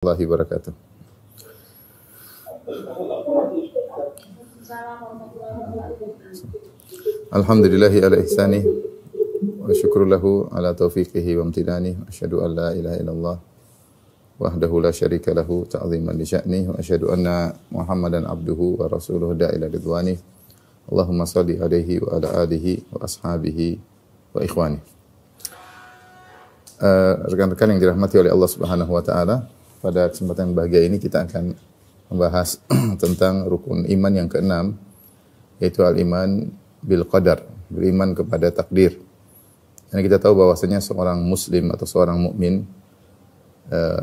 Warahmatullahi wabarakatuh. Alhamdulillahi ala ihsani wa syukru lahu ala taufiqihi wa amtidani wa asyhadu an la ilaha illallah wahdahu la syarika lahu ta'ziman li sya'ni wa asyhadu anna Muhammadan abduhu wa rasuluhu da'ila ridwani. Allahumma shalli alaihi wa ala alihi wa ashabihi wa ikhwani. Rekan-rekan yang dirahmati oleh Allah Subhanahu wa taala, pada kesempatan bahagia ini kita akan membahas tentang rukun iman yang keenam, yaitu al-iman bil qadar, beriman kepada takdir. Dan kita tahu bahwasanya seorang muslim atau seorang mukmin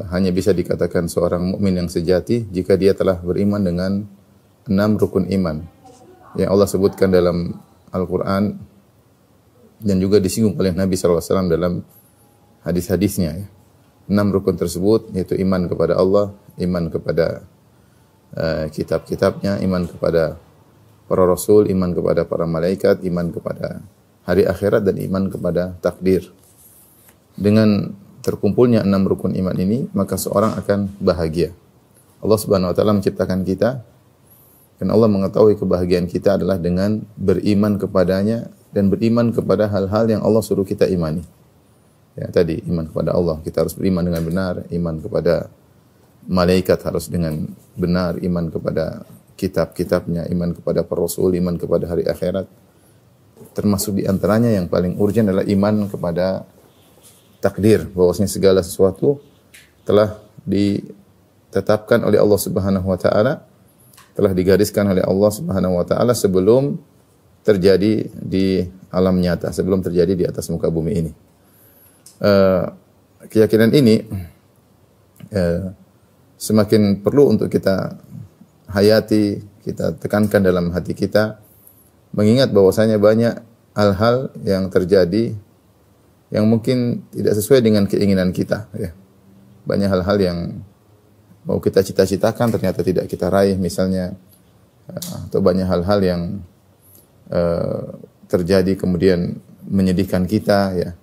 hanya bisa dikatakan seorang mukmin yang sejati jika dia telah beriman dengan 6 rukun iman yang Allah sebutkan dalam Al-Qur'an dan juga disinggung oleh Nabi sallallahu alaihi wasallam dalam hadis-hadisnya, ya. 6 rukun tersebut yaitu iman kepada Allah, iman kepada kitab-kitabnya, iman kepada para rasul, iman kepada para malaikat, iman kepada hari akhirat, dan iman kepada takdir. Dengan terkumpulnya 6 rukun iman ini, maka seorang akan bahagia. Allah Subhanahu wa taala menciptakan kita, dan Allah mengetahui kebahagiaan kita adalah dengan beriman kepadanya dan beriman kepada hal-hal yang Allah suruh kita imani. Ya, tadi iman kepada Allah, kita harus beriman dengan benar, iman kepada malaikat harus dengan benar, iman kepada kitab-kitabnya, iman kepada para rasul, iman kepada hari akhirat. Termasuk di antaranya yang paling urgent adalah iman kepada takdir, bahwasanya segala sesuatu telah ditetapkan oleh Allah Subhanahu wa taala, telah digariskan oleh Allah Subhanahu wa taala sebelum terjadi di alam nyata, sebelum terjadi di atas muka bumi ini. Keyakinan ini semakin perlu untuk kita hayati, kita tekankan dalam hati kita, mengingat bahwasanya banyak hal-hal yang terjadi yang mungkin tidak sesuai dengan keinginan kita, ya. Banyak hal-hal yang mau kita cita-citakan ternyata tidak kita raih, misalnya, atau banyak hal-hal yang terjadi kemudian menyedihkan kita, ya.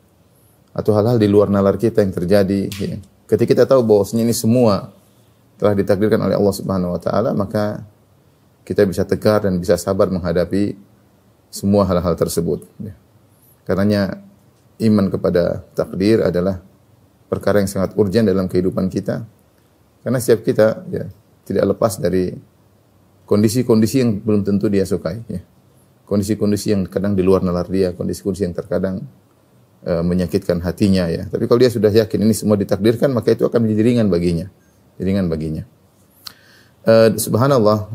Atau hal-hal di luar nalar kita yang terjadi, ya. Ketika kita tahu bahwasanya ini semua telah ditakdirkan oleh Allah Subhanahu wa taala, maka kita bisa tegar dan bisa sabar menghadapi semua hal-hal tersebut, ya. Karenanya iman kepada takdir adalah perkara yang sangat urgen dalam kehidupan kita. Karena setiap kita, ya, tidak lepas dari kondisi-kondisi yang belum tentu dia sukai, ya. Kondisi-kondisi yang kadang di luar nalar dia, kondisi-kondisi yang terkadang menyakitkan hatinya, ya. Tapi kalau dia sudah yakin ini semua ditakdirkan, maka itu akan menjadi ringan baginya. Ringan baginya. Subhanallah,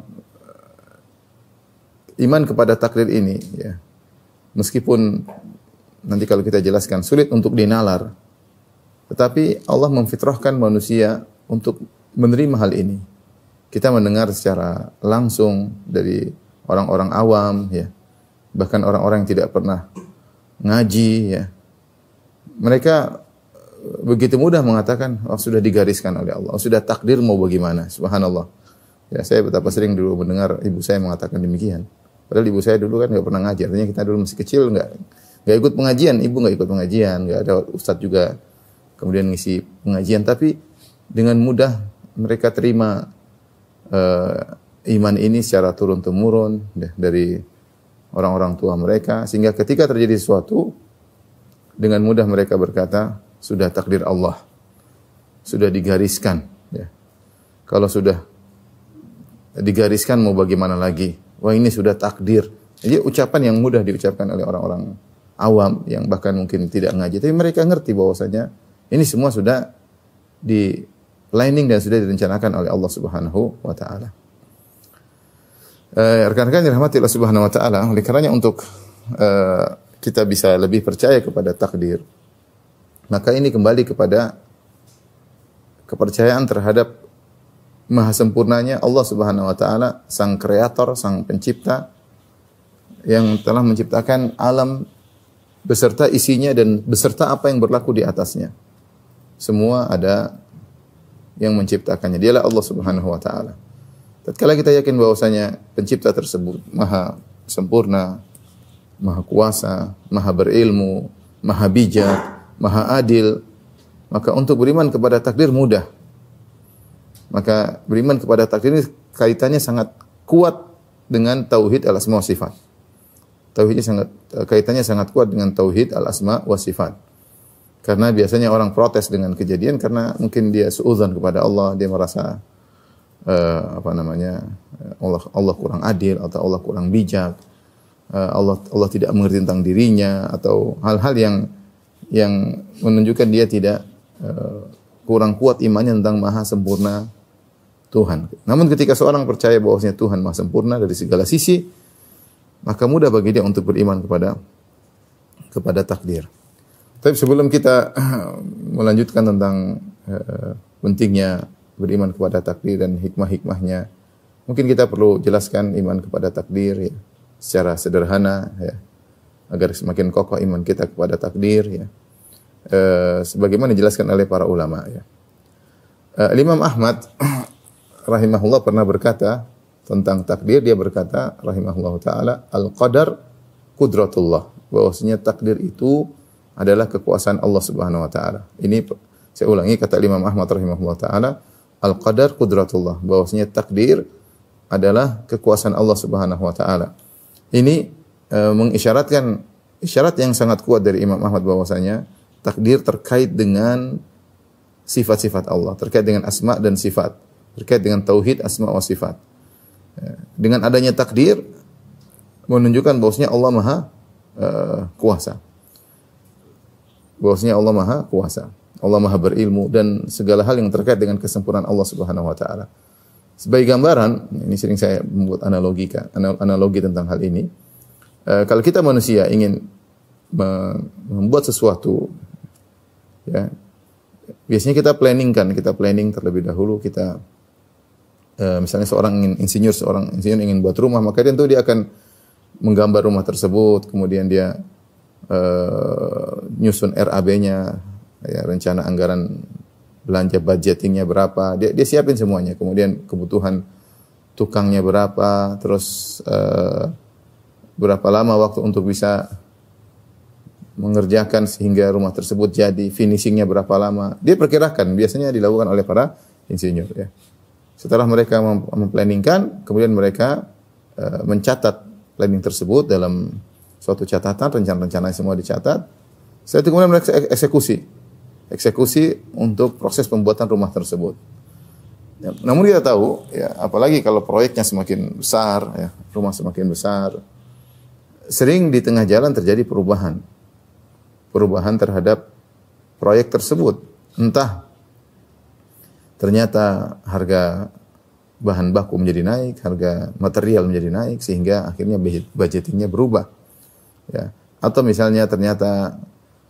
iman kepada takdir ini, ya, meskipun nanti kalau kita jelaskan sulit untuk dinalar, tetapi Allah memfitrahkan manusia untuk menerima hal ini. Kita mendengar secara langsung dari orang-orang awam, ya, bahkan orang-orang yang tidak pernah ngaji, ya. Mereka begitu mudah mengatakan, oh, sudah digariskan oleh Allah, oh, sudah takdir, mau bagaimana. Subhanallah. Ya, saya betapa sering dulu mendengar ibu saya mengatakan demikian. Padahal ibu saya dulu kan nggak pernah ngaji. Artinya kita dulu masih kecil nggak ikut pengajian, ibu nggak ikut pengajian, nggak ada ustadz juga kemudian ngisi pengajian. Tapi dengan mudah mereka terima iman ini secara turun temurun, ya, dari orang-orang tua mereka, sehingga ketika terjadi sesuatu dengan mudah mereka berkata, sudah takdir Allah, sudah digariskan, ya. Kalau sudah digariskan mau bagaimana lagi? Wah, ini sudah takdir. Jadi ucapan yang mudah diucapkan oleh orang-orang awam yang bahkan mungkin tidak ngaji, tapi mereka ngerti bahwasanya ini semua sudah di planning dan sudah direncanakan oleh Allah Subhanahu wa taala. Rekan-rekan yang dirahmati Allah Subhanahu wa taala, oleh karenanya untuk kita bisa lebih percaya kepada takdir, maka ini kembali kepada kepercayaan terhadap maha sempurnanya Allah Subhanahu wa taala, sang kreator, sang pencipta yang telah menciptakan alam beserta isinya dan beserta apa yang berlaku di atasnya. Semua ada yang menciptakannya. Dialah Allah Subhanahu wa taala. Tatkala kita yakin bahwasanya pencipta tersebut maha sempurna, maha kuasa, maha berilmu, maha bijak, maha adil, maka untuk beriman kepada takdir mudah. Maka beriman kepada takdir ini kaitannya sangat kuat dengan tauhid al-asma wa sifat. Kaitannya sangat kuat dengan tauhid al-asma wa sifat. Karena biasanya orang protes dengan kejadian karena mungkin dia suudzon kepada Allah, dia merasa Allah kurang adil atau Allah kurang bijak. Allah tidak mengerti tentang dirinya atau hal-hal yang menunjukkan dia tidak kurang kuat imannya tentang maha sempurna Tuhan. Namun ketika seorang percaya bahwasanya Tuhan maha sempurna dari segala sisi, maka mudah bagi dia untuk beriman kepada takdir. Tapi sebelum kita melanjutkan tentang pentingnya beriman kepada takdir dan hikmah-hikmahnya, mungkin kita perlu jelaskan iman kepada takdir ya, secara sederhana ya, agar semakin kokoh iman kita kepada takdir ya. Sebagaimana dijelaskan oleh para ulama ya. Imam Ahmad rahimahullah pernah berkata tentang takdir, dia berkata rahimahullah taala, al-qadar qudratullah, bahwasanya takdir itu adalah kekuasaan Allah Subhanahu wa taala. Ini saya ulangi kata Imam Ahmad rahimahullah taala, al-qadar qudratullah, bahwasanya takdir adalah kekuasaan Allah Subhanahu wa taala. Ini mengisyaratkan isyarat yang sangat kuat dari Imam Ahmad bahwasanya takdir terkait dengan sifat-sifat Allah, terkait dengan asma dan sifat, terkait dengan tauhid asma wa sifat. Dengan adanya takdir menunjukkan bahwasanya Allah Maha kuasa. Bahwasanya Allah Maha kuasa, Allah Maha berilmu dan segala hal yang terkait dengan kesempurnaan Allah Subhanahu wa taala. Sebagai gambaran, ini sering saya membuat analogi tentang hal ini. Kalau kita manusia ingin membuat sesuatu, ya, biasanya kita planning terlebih dahulu. Kita misalnya seorang insinyur ingin buat rumah, maka tentu dia akan menggambar rumah tersebut, kemudian dia nyusun RAB-nya, ya, rencana anggaran belanja budgetingnya berapa, dia siapin semuanya. Kemudian kebutuhan tukangnya berapa, terus berapa lama waktu untuk bisa mengerjakan sehingga rumah tersebut jadi, finishingnya berapa lama. Dia perkirakan, biasanya dilakukan oleh para insinyur. Ya. Setelah mereka memplanningkan, kemudian mereka mencatat planning tersebut dalam suatu catatan, rencana-rencana semua dicatat. Setelah itu kemudian mereka eksekusi untuk proses pembuatan rumah tersebut. Ya, namun kita tahu, ya, apalagi kalau proyeknya semakin besar, ya, rumah semakin besar, sering di tengah jalan terjadi perubahan terhadap proyek tersebut. Entah ternyata harga bahan baku menjadi naik, harga material menjadi naik, sehingga akhirnya budgetingnya berubah. Ya. Atau misalnya ternyata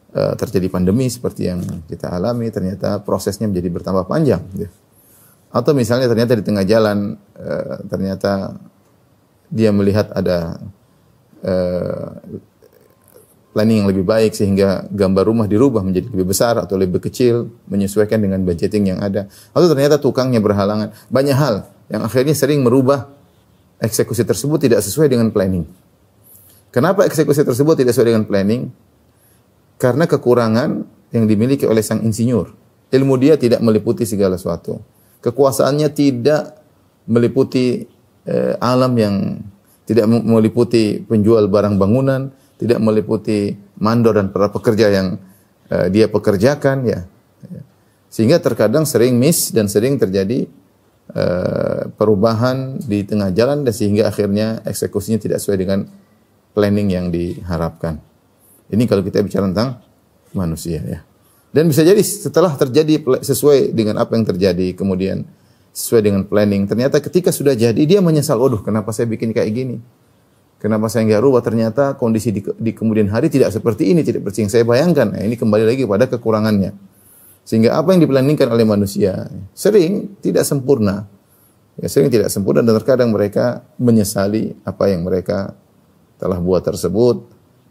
terjadi pandemi seperti yang kita alami, ternyata prosesnya menjadi bertambah panjang. Ya. Atau misalnya ternyata di tengah jalan, ternyata dia melihat ada planning yang lebih baik sehingga gambar rumah dirubah menjadi lebih besar atau lebih kecil, menyesuaikan dengan budgeting yang ada. Atau ternyata tukangnya berhalangan. Banyak hal yang akhirnya sering merubah eksekusi tersebut tidak sesuai dengan planning. Kenapa eksekusi tersebut tidak sesuai dengan planning? Karena kekurangan yang dimiliki oleh sang insinyur. Ilmu dia tidak meliputi segala sesuatu. Kekuasaannya tidak meliputi alam yang tidak meliputi penjual barang bangunan, tidak meliputi mandor dan para pekerja yang dia pekerjakan, ya. Sehingga terkadang sering miss dan sering terjadi perubahan di tengah jalan, dan sehingga akhirnya eksekusinya tidak sesuai dengan planning yang diharapkan. Ini kalau kita bicara tentang manusia, ya. Dan bisa jadi setelah terjadi sesuai dengan apa yang terjadi, kemudian sesuai dengan planning, ternyata ketika sudah jadi dia menyesal, waduh kenapa saya bikin kayak gini? Kenapa saya nggak rubah? Ternyata kondisi di kemudian hari tidak seperti ini, tidak seperti yang saya bayangkan. Nah, ini kembali lagi pada kekurangannya. Sehingga apa yang diplanningkan oleh manusia sering tidak sempurna. Ya, sering tidak sempurna dan terkadang mereka menyesali apa yang mereka telah buat tersebut.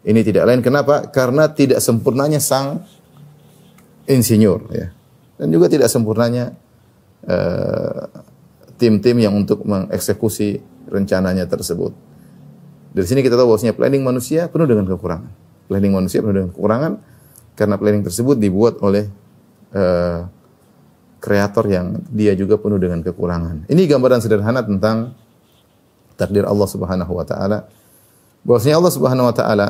Ini tidak lain kenapa? Karena tidak sempurnanya sang insinyur, ya. Dan juga tidak sempurnanya tim-tim yang untuk mengeksekusi rencananya tersebut. Dari sini kita tahu bahwasanya planning manusia penuh dengan kekurangan. Planning manusia penuh dengan kekurangan karena planning tersebut dibuat oleh kreator yang dia juga penuh dengan kekurangan. Ini gambaran sederhana tentang takdir Allah Subhanahu wa taala. Bahwasanya Allah Subhanahu wa taala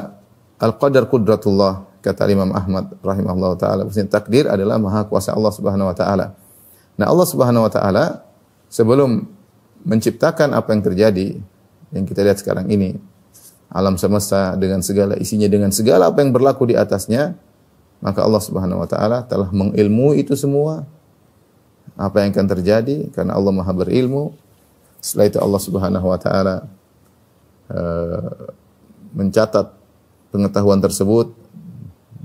al-qadar qudratullah, kata Imam Ahmad rahimahullah taala, bahwasanya takdir adalah maha kuasa Allah Subhanahu wa taala. Nah, Allah Subhanahu wa taala sebelum menciptakan apa yang terjadi yang kita lihat sekarang ini, alam semesta dengan segala isinya, dengan segala apa yang berlaku di atasnya, maka Allah Subhanahu wa taala telah mengilmui itu semua, apa yang akan terjadi, karena Allah Maha berilmu. Setelah itu Allah Subhanahu wa taala mencatat pengetahuan tersebut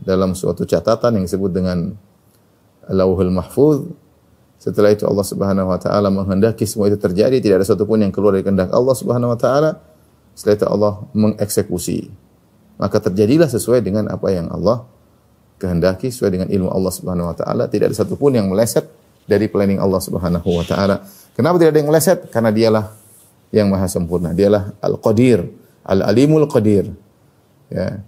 dalam suatu catatan yang disebut dengan Lauhul Mahfuz. Setelah itu Allah Subhanahu wa taala menghendaki semua itu terjadi, tidak ada satu pun yang keluar dari kehendak Allah Subhanahu wa taala. Setelah itu Allah mengeksekusi. Maka terjadilah sesuai dengan apa yang Allah kehendaki, sesuai dengan ilmu Allah Subhanahu wa taala. Tidak ada satu pun yang meleset dari planning Allah Subhanahu wa taala. Kenapa tidak ada yang meleset? Karena dialah yang maha sempurna. Dialah Al-Qadir, Al-Alimul Qadir. Ya.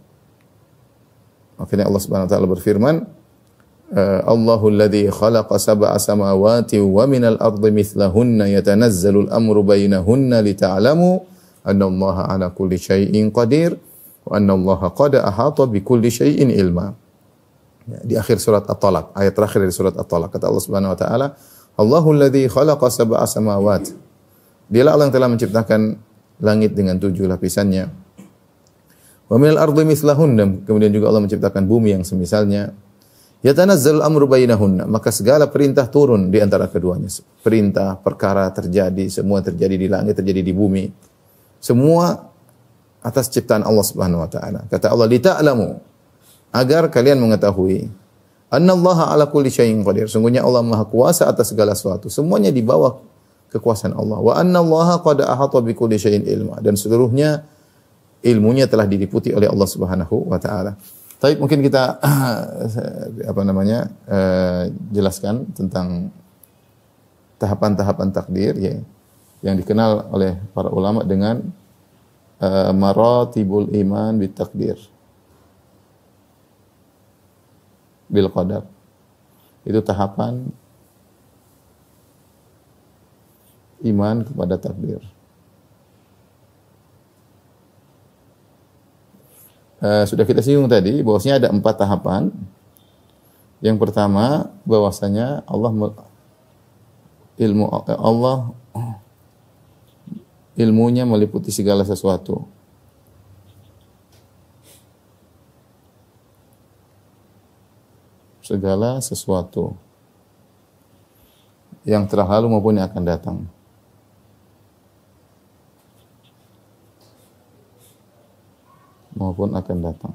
Makanya Allah Subhanahu wa taala berfirman, Allahul ladzi khalaqa sab'a samawati wa minal ardi mithlahunna yatanazzalu al-amru bainahunna lita'lamu anna Allaha 'ala kulli syai'in qadir wa anna Allaha qad ahata bi kulli syai'in ilma. Ya, di akhir surat At-Talaq, ayat terakhir dari surat At-Talaq, kata Allah Subhanahu wa taala, Allahul ladzi khalaqa sab'a samawati. Dialah Allah yang telah menciptakan langit dengan 7 lapisannya. Wa minal ardi mithlahunna, kemudian juga Allah menciptakan bumi yang semisalnya. Yatanazzalul amru bainahunna, maka segala perintah turun di antara keduanya. Perintah, perkara terjadi, semua terjadi di langit, terjadi di bumi. Semua atas ciptaan Allah Subhanahu wa taala. Kata Allah, "Lita'lamu", agar kalian mengetahui, "Annallaha 'ala kulli syai'in qadir", sungguhnya Allah Maha kuasa atas segala sesuatu. Semuanya di bawah kekuasaan Allah. Wa annallaha qad ahata bi kulli syai'in ilma, dan seluruhnya ilmunya telah diliputi oleh Allah Subhanahu wa taala. Tapi mungkin kita jelaskan tentang tahapan-tahapan takdir ya, yang dikenal oleh para ulama dengan maratibul iman bit takdir bil qadar. Itu tahapan iman kepada takdir. Sudah kita singgung tadi bahwasanya ada 4 tahapan. Yang pertama bahwasanya ilmunya meliputi segala sesuatu. Segala sesuatu yang telah lalu maupun yang akan datang. Maupun akan datang.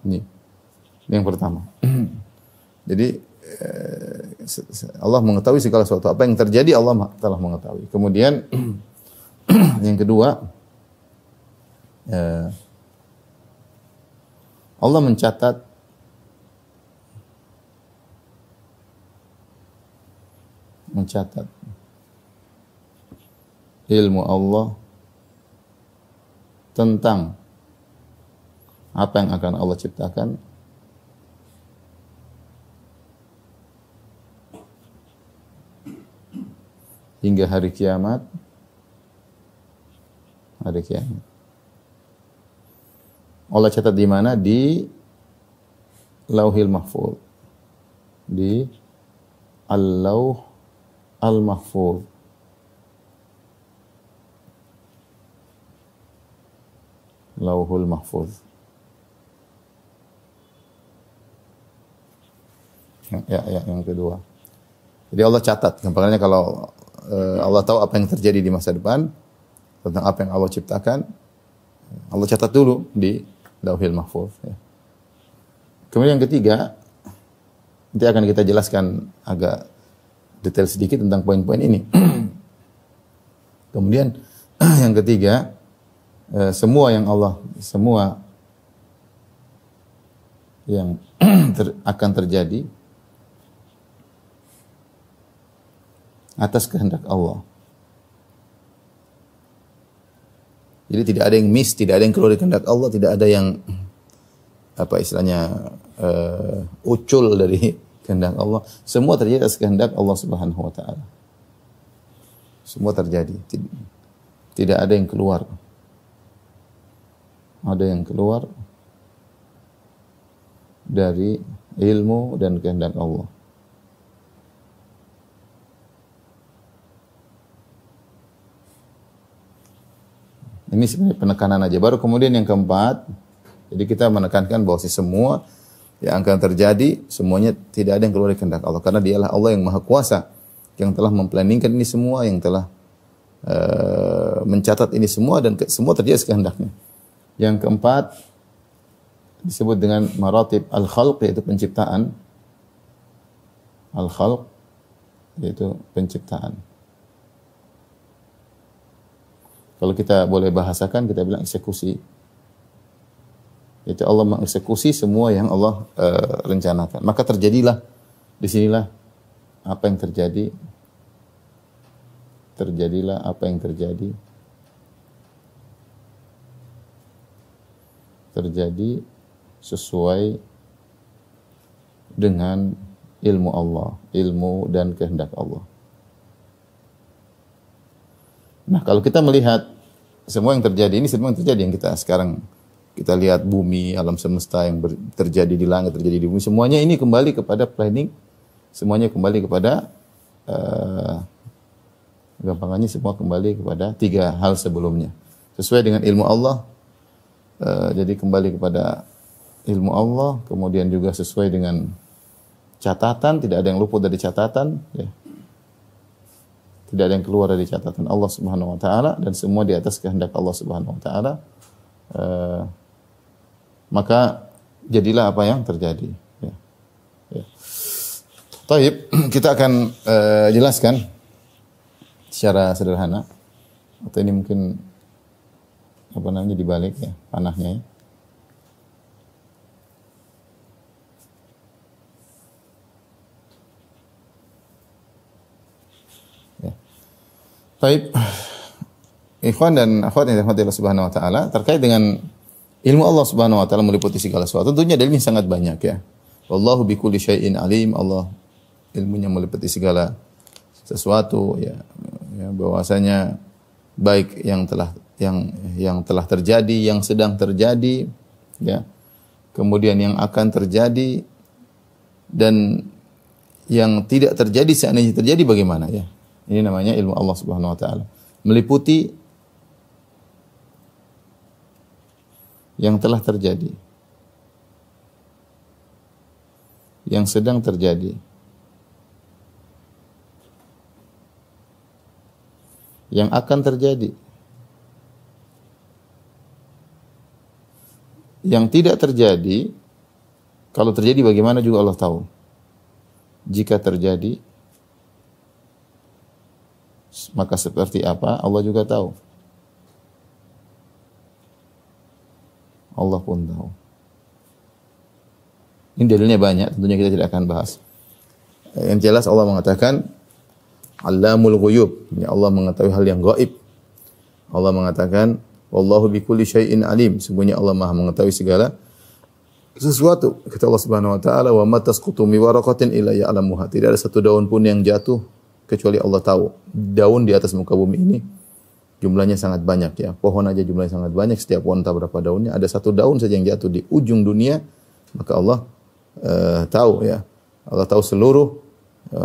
Ini yang pertama. Jadi Allah mengetahui segala sesuatu. Apa yang terjadi Allah telah mengetahui. Kemudian yang kedua, Allah mencatat ilmu Allah tentang apa yang akan Allah ciptakan hingga hari kiamat. Hari kiamat. Allah catat di mana? Di Lauhil Mahfuz. Di Al-Lauh Al-Mahfuz. Lauhul Mahfuz. Yang kedua. Jadi Allah catat. Gampangnya kalau Allah tahu apa yang terjadi di masa depan, tentang apa yang Allah ciptakan, Allah catat dulu di Lauhil Mahfuz. Ya. Kemudian yang ketiga, nanti akan kita jelaskan agak detail sedikit tentang poin-poin ini. Kemudian yang ketiga, semua yang akan terjadi atas kehendak Allah. Jadi tidak ada yang miss, tidak ada yang keluar dari kehendak Allah, tidak ada yang apa istilahnya ucul dari kehendak Allah. Semua terjadi atas kehendak Allah Subhanahu wa taala. Semua terjadi. Tidak ada yang keluar. Ada yang keluar dari ilmu dan kehendak Allah. Ini sebenarnya penekanan aja. Baru kemudian yang keempat, jadi kita menekankan bahwa semua yang akan terjadi, semuanya tidak ada yang keluar dari kehendak Allah. Karena dialah Allah yang maha kuasa, yang telah memplanningkan ini semua, yang telah mencatat ini semua, dan semua terjadi kehendaknya. Yang keempat, disebut dengan maratib al-khalq, yaitu penciptaan. Al-khalq, yaitu penciptaan. Kalau kita boleh bahasakan, kita bilang eksekusi. Itu Allah mengeksekusi semua yang Allah rencanakan. Maka terjadilah, disinilah apa yang terjadi. Terjadilah apa yang terjadi. Terjadi sesuai dengan ilmu Allah, ilmu dan kehendak Allah. Nah, kalau kita melihat semua yang terjadi, ini semua yang terjadi yang kita sekarang kita lihat bumi, alam semesta yang terjadi di langit, terjadi di bumi, semuanya ini kembali kepada planning, semuanya kembali kepada gampangannya semua kembali kepada tiga hal sebelumnya. Sesuai dengan ilmu Allah, jadi kembali kepada ilmu Allah, kemudian juga sesuai dengan catatan, tidak ada yang luput dari catatan, ya. Tidak ada yang keluar dari catatan Allah Subhanahu wa taala, dan semua di atas kehendak Allah Subhanahu wa taala. Maka jadilah apa yang terjadi, ya. Ya. Taib, kita akan jelaskan secara sederhana, atau ini mungkin apa namanya dibalik ya panahnya ya. Baik, ikhwan dan akhwat yang dirahmati Allah Subhanahu wa taala, terkait dengan ilmu Allah Subhanahu wa taala meliputi segala sesuatu. Tentunya dalilnya sangat banyak ya. Wallahu bikulli syai'in alim. Allah ilmunya meliputi segala sesuatu ya. Ya, bahwasanya baik yang telah terjadi, yang sedang terjadi ya. Kemudian yang akan terjadi dan yang tidak terjadi seandainya terjadi bagaimana ya. Ini namanya ilmu Allah Subhanahu wa taala. Meliputi yang telah terjadi, yang sedang terjadi, yang akan terjadi, yang tidak terjadi. Kalau terjadi bagaimana juga Allah tahu. Jika terjadi, maka seperti apa Allah juga tahu. Allah pun tahu. Ini dalilnya banyak, tentunya kita tidak akan bahas. Yang jelas Allah mengatakan Allamul Ghuyub, ya Allah mengetahui hal yang gaib. Allah mengatakan wallahu bikulli syai'in alim, sesungguhnya Allah Maha mengetahui segala sesuatu. Kata Allah Subhanahu wa taala, wa ma tasqutu min waraqatin illa ya'lamuha. Tidak ada satu daun pun yang jatuh kecuali Allah tahu. Daun di atas muka bumi ini jumlahnya sangat banyak ya. Pohon aja jumlahnya sangat banyak. Setiap pohon entah berapa daunnya. Ada satu daun saja yang jatuh di ujung dunia, maka Allah tahu ya. Allah tahu seluruh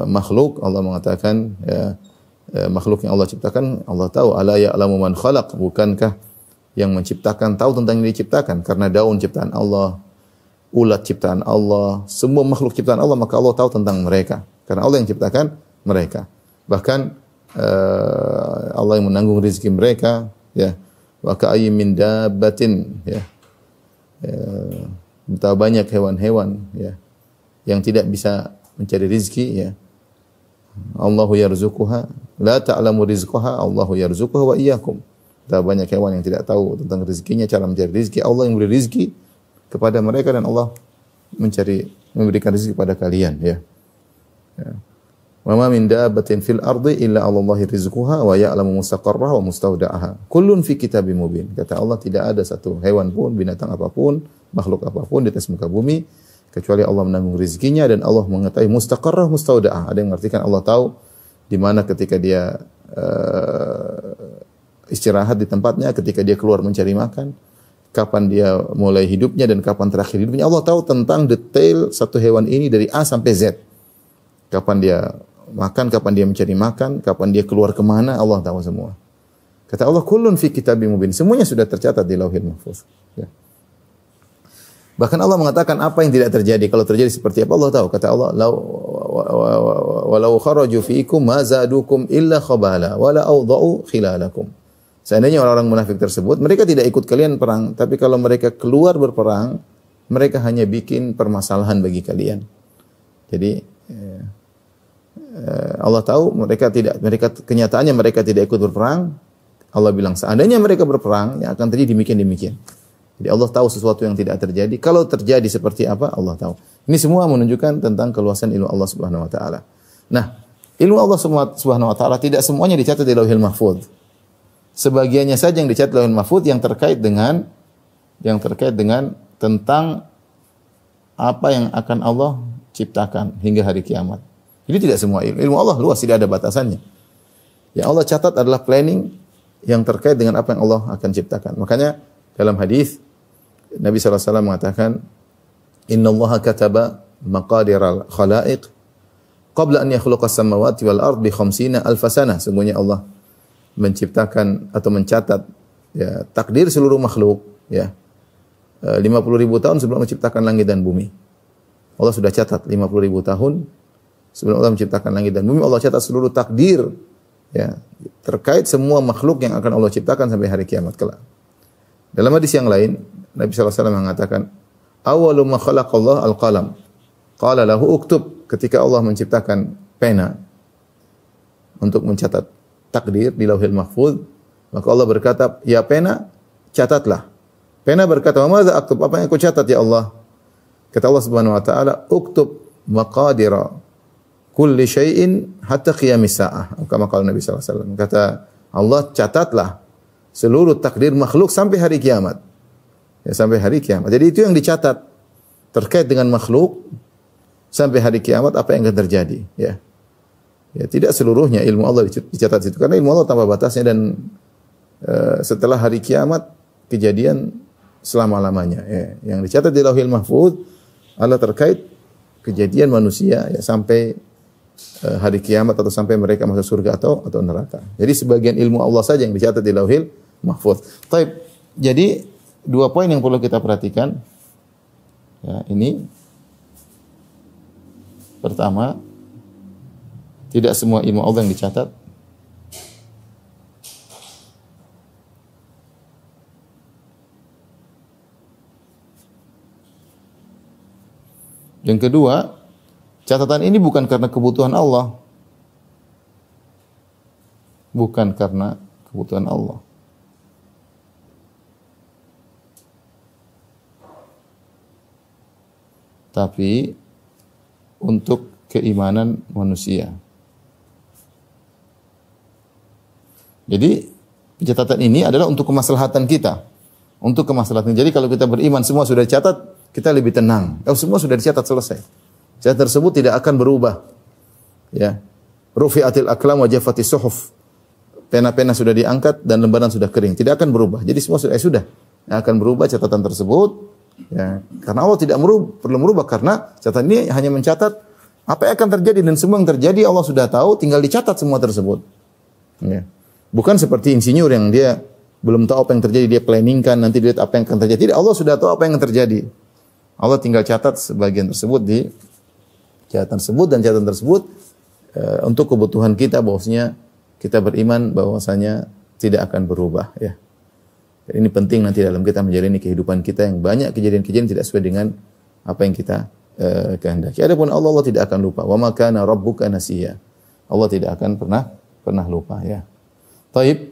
makhluk. Allah mengatakan ya, makhluk yang Allah ciptakan Allah tahu. Ala ya'lamu man khalaq. Bukankah yang menciptakan tahu tentang yang diciptakan? Karena daun ciptaan Allah, ulat ciptaan Allah, semua makhluk ciptaan Allah, maka Allah tahu tentang mereka. Karena Allah yang ciptakan mereka. Bahkan Allah yang menanggung rezeki mereka ya. Wa ka'ayyin min dabbatin ya. Betapa banyak hewan-hewan ya yang tidak bisa mencari rezeki ya. Allahu yarzuquha la ta'lamu rizqaha Allahu yarzuquha wa iyyakum. Betapa banyak hewan yang tidak tahu tentang rezekinya, cara mencari rezeki. Allah yang memberi rezeki kepada mereka dan Allah memberikan rezeki kepada kalian ya. Ya. Wa ma min dabbatin fil ardi illa 'ala Allahi rizquha wa ya'lamu mustaqarraha wa mustawda'aha. Kullun fi kitabim mubin. Kata Allah, tidak ada satu hewan pun, binatang apapun, makhluk apapun di atas muka bumi kecuali Allah menanggung rezekinya dan Allah mengetahui mustaqarrah mustaudaah. Ada yang mengartikan Allah tahu di mana ketika dia istirahat di tempatnya, ketika dia keluar mencari makan, kapan dia mulai hidupnya dan kapan terakhir hidupnya. Allah tahu tentang detail satu hewan ini dari A sampai Z. Kapan dia makan, kapan dia mencari makan, kapan dia keluar kemana, Allah tahu semua. Kata Allah, kullun fi kitabim mubin. Semuanya sudah tercatat di Lauhil Mahfuz. Ya. Bahkan Allah mengatakan apa yang tidak terjadi. Kalau terjadi seperti apa Allah tahu. Kata Allah, walau kharaju fiikum ma zadukum illa khabala wala awda'u khilalakum. Seandainya orang-orang munafik tersebut, mereka tidak ikut kalian perang, tapi kalau mereka keluar berperang, mereka hanya bikin permasalahan bagi kalian. Jadi Allah tahu mereka kenyataannya mereka tidak ikut berperang. Allah bilang seandainya mereka berperang, yang akan terjadi demikian. Jadi Allah tahu sesuatu yang tidak terjadi. Kalau terjadi seperti apa, Allah tahu. Ini semua menunjukkan tentang keluasan ilmu Allah Subhanahu wa taala. Nah, ilmu Allah Subhanahu wa taala tidak semuanya dicatat di Lauhil Mahfuz. Sebagiannya saja yang dicatat di Lauhil Mahfuz yang terkait dengan tentang apa yang akan Allah ciptakan hingga hari kiamat. Jadi tidak semua ilmu Allah luas, tidak ada batasannya. Yang Allah catat adalah planning yang terkait dengan apa yang Allah akan ciptakan. Makanya dalam hadis Nabi SAW mengatakan, Inna Allah kataba maqadiral khalaiq qabla an yakhluqas samawati wal ard bi 50 alf sanah. Sungguhnya Allah menciptakan atau mencatat ya, takdir seluruh makhluk ya 50.000 tahun sebelum menciptakan langit dan bumi. Allah sudah catat 50.000 tahun sebelum Allah menciptakan langit dan bumi. Allah catat seluruh takdir ya terkait semua makhluk yang akan Allah ciptakan sampai hari kiamat kelak. Dalam hadis yang lain Nabi SAW mengatakan awwalu ma khalaqallahu al-qalam qala lahu uktub. Ketika Allah menciptakan pena untuk mencatat takdir di Lauhil Mahfuz, maka Allah berkata, ya pena, catatlah. Pena berkata, wa madza aktub? Apa yang aku catat ya Allah? Kata Allah Subhanahu wa taala, uktub maqadira kulli syai'in hatta qiyamis saah. Kama qala Nabi sallallahu alaihi wasallam. Kata Allah, catatlah seluruh takdir makhluk sampai hari kiamat. Ya, sampai hari kiamat. Jadi itu yang dicatat terkait dengan makhluk sampai hari kiamat apa yang akan terjadi, ya. Ya, tidak seluruhnya ilmu Allah dicatat situ karena ilmu Allah tanpa batasnya dan setelah hari kiamat kejadian selama-lamanya ya. Yang dicatat di Lauhil Mahfuz adalah terkait kejadian manusia ya sampai hari kiamat atau sampai mereka masuk surga atau neraka. Jadi sebagian ilmu Allah saja yang dicatat di Lauhil Mahfuz. Baik. Jadi dua poin yang perlu kita perhatikan. Ya, ini pertama, tidak semua ilmu Allah yang dicatat. Yang kedua, catatan ini bukan karena kebutuhan Allah. Bukan karena kebutuhan Allah. Tapi untuk keimanan manusia. Jadi catatan ini adalah untuk kemaslahatan kita. Untuk kemaslahatan. Jadi kalau kita beriman semua sudah dicatat, kita lebih tenang. Semua sudah dicatat selesai. Catatan tersebut tidak akan berubah. Ya. Rufi'atil aqlam wa jaffatis suhuf. Pena-pena sudah diangkat dan lembaran sudah kering. Tidak akan berubah. Jadi semua sudah. Yang akan berubah catatan tersebut. Ya. Karena Allah tidak perlu merubah. Karena catatan ini hanya mencatat apa yang akan terjadi. Dan semua yang terjadi Allah sudah tahu. Tinggal dicatat semua tersebut. Ya. Bukan seperti insinyur yang dia belum tahu apa yang terjadi, dia planningkan nanti dia lihat apa yang akan terjadi. Tidak, Allah sudah tahu apa yang akan terjadi. Allah tinggal catat sebagian tersebut di catatan tersebut dan catatan tersebut untuk kebutuhan kita bahwasanya kita beriman bahwasanya tidak akan berubah ya. Dan ini penting nanti dalam kita menjalani kehidupan kita yang banyak kejadian-kejadian tidak sesuai dengan apa yang kita kehendaki. Adapun Allah tidak akan lupa. Wa ma kana rabbuka nasiya. Allah tidak akan pernah lupa ya. Taib.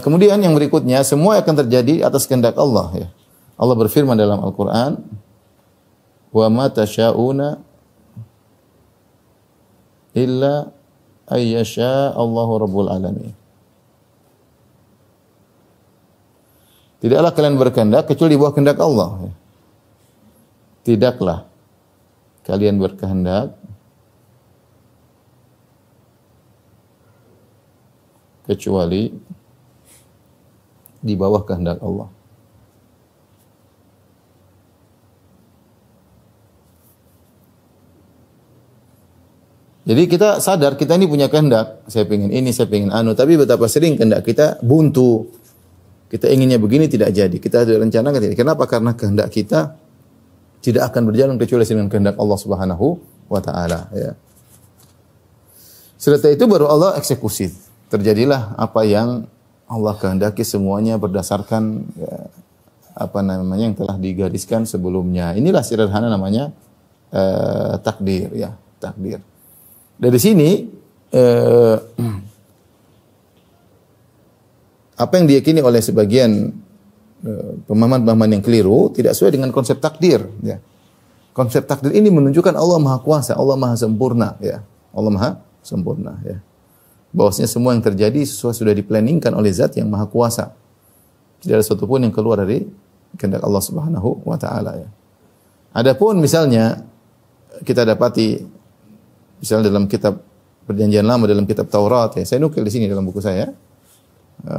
Kemudian yang berikutnya semua akan terjadi atas kehendak Allah ya. Allah berfirman dalam Al-Qur'an, "Wa ma tasyauna illa ayyasha Allahu rabbul alamin." Tidaklah kalian berkehendak kecuali di bawah kehendak Allah. tidaklah kalian berkehendak kecuali di bawah kehendak Allah. Jadi kita sadar kita ini punya kehendak, saya pengen ini, saya pengen anu, tapi betapa sering kehendak kita buntu. Kita inginnya begini tidak jadi, kita ada rencana tidak. Kenapa? Karena kehendak kita tidak akan berjalan kecuali dengan kehendak Allah Subhanahu wa taala, ya. Setelah itu baru Allah eksekusi. Terjadilah apa yang Allah kehendaki, semuanya berdasarkan ya, apa namanya yang telah digariskan sebelumnya. Inilah sederhana namanya takdir, ya, takdir. Dari sini apa yang diyakini oleh sebagian pemahaman-pemahaman yang keliru tidak sesuai dengan konsep takdir, ya. Konsep takdir ini menunjukkan Allah Maha Kuasa, Allah Maha Sempurna, ya. Allah Maha Sempurna, ya. Bahwasanya semua yang terjadi sesuai sudah diplanningkan oleh Zat yang Maha Kuasa. Tidak ada sesuatu pun yang keluar dari kehendak Allah Subhanahu wa taala, ya. Adapun misalnya kita dapati misalnya dalam kitab Perjanjian Lama, dalam kitab Taurat, ya, saya nukil di sini dalam buku saya,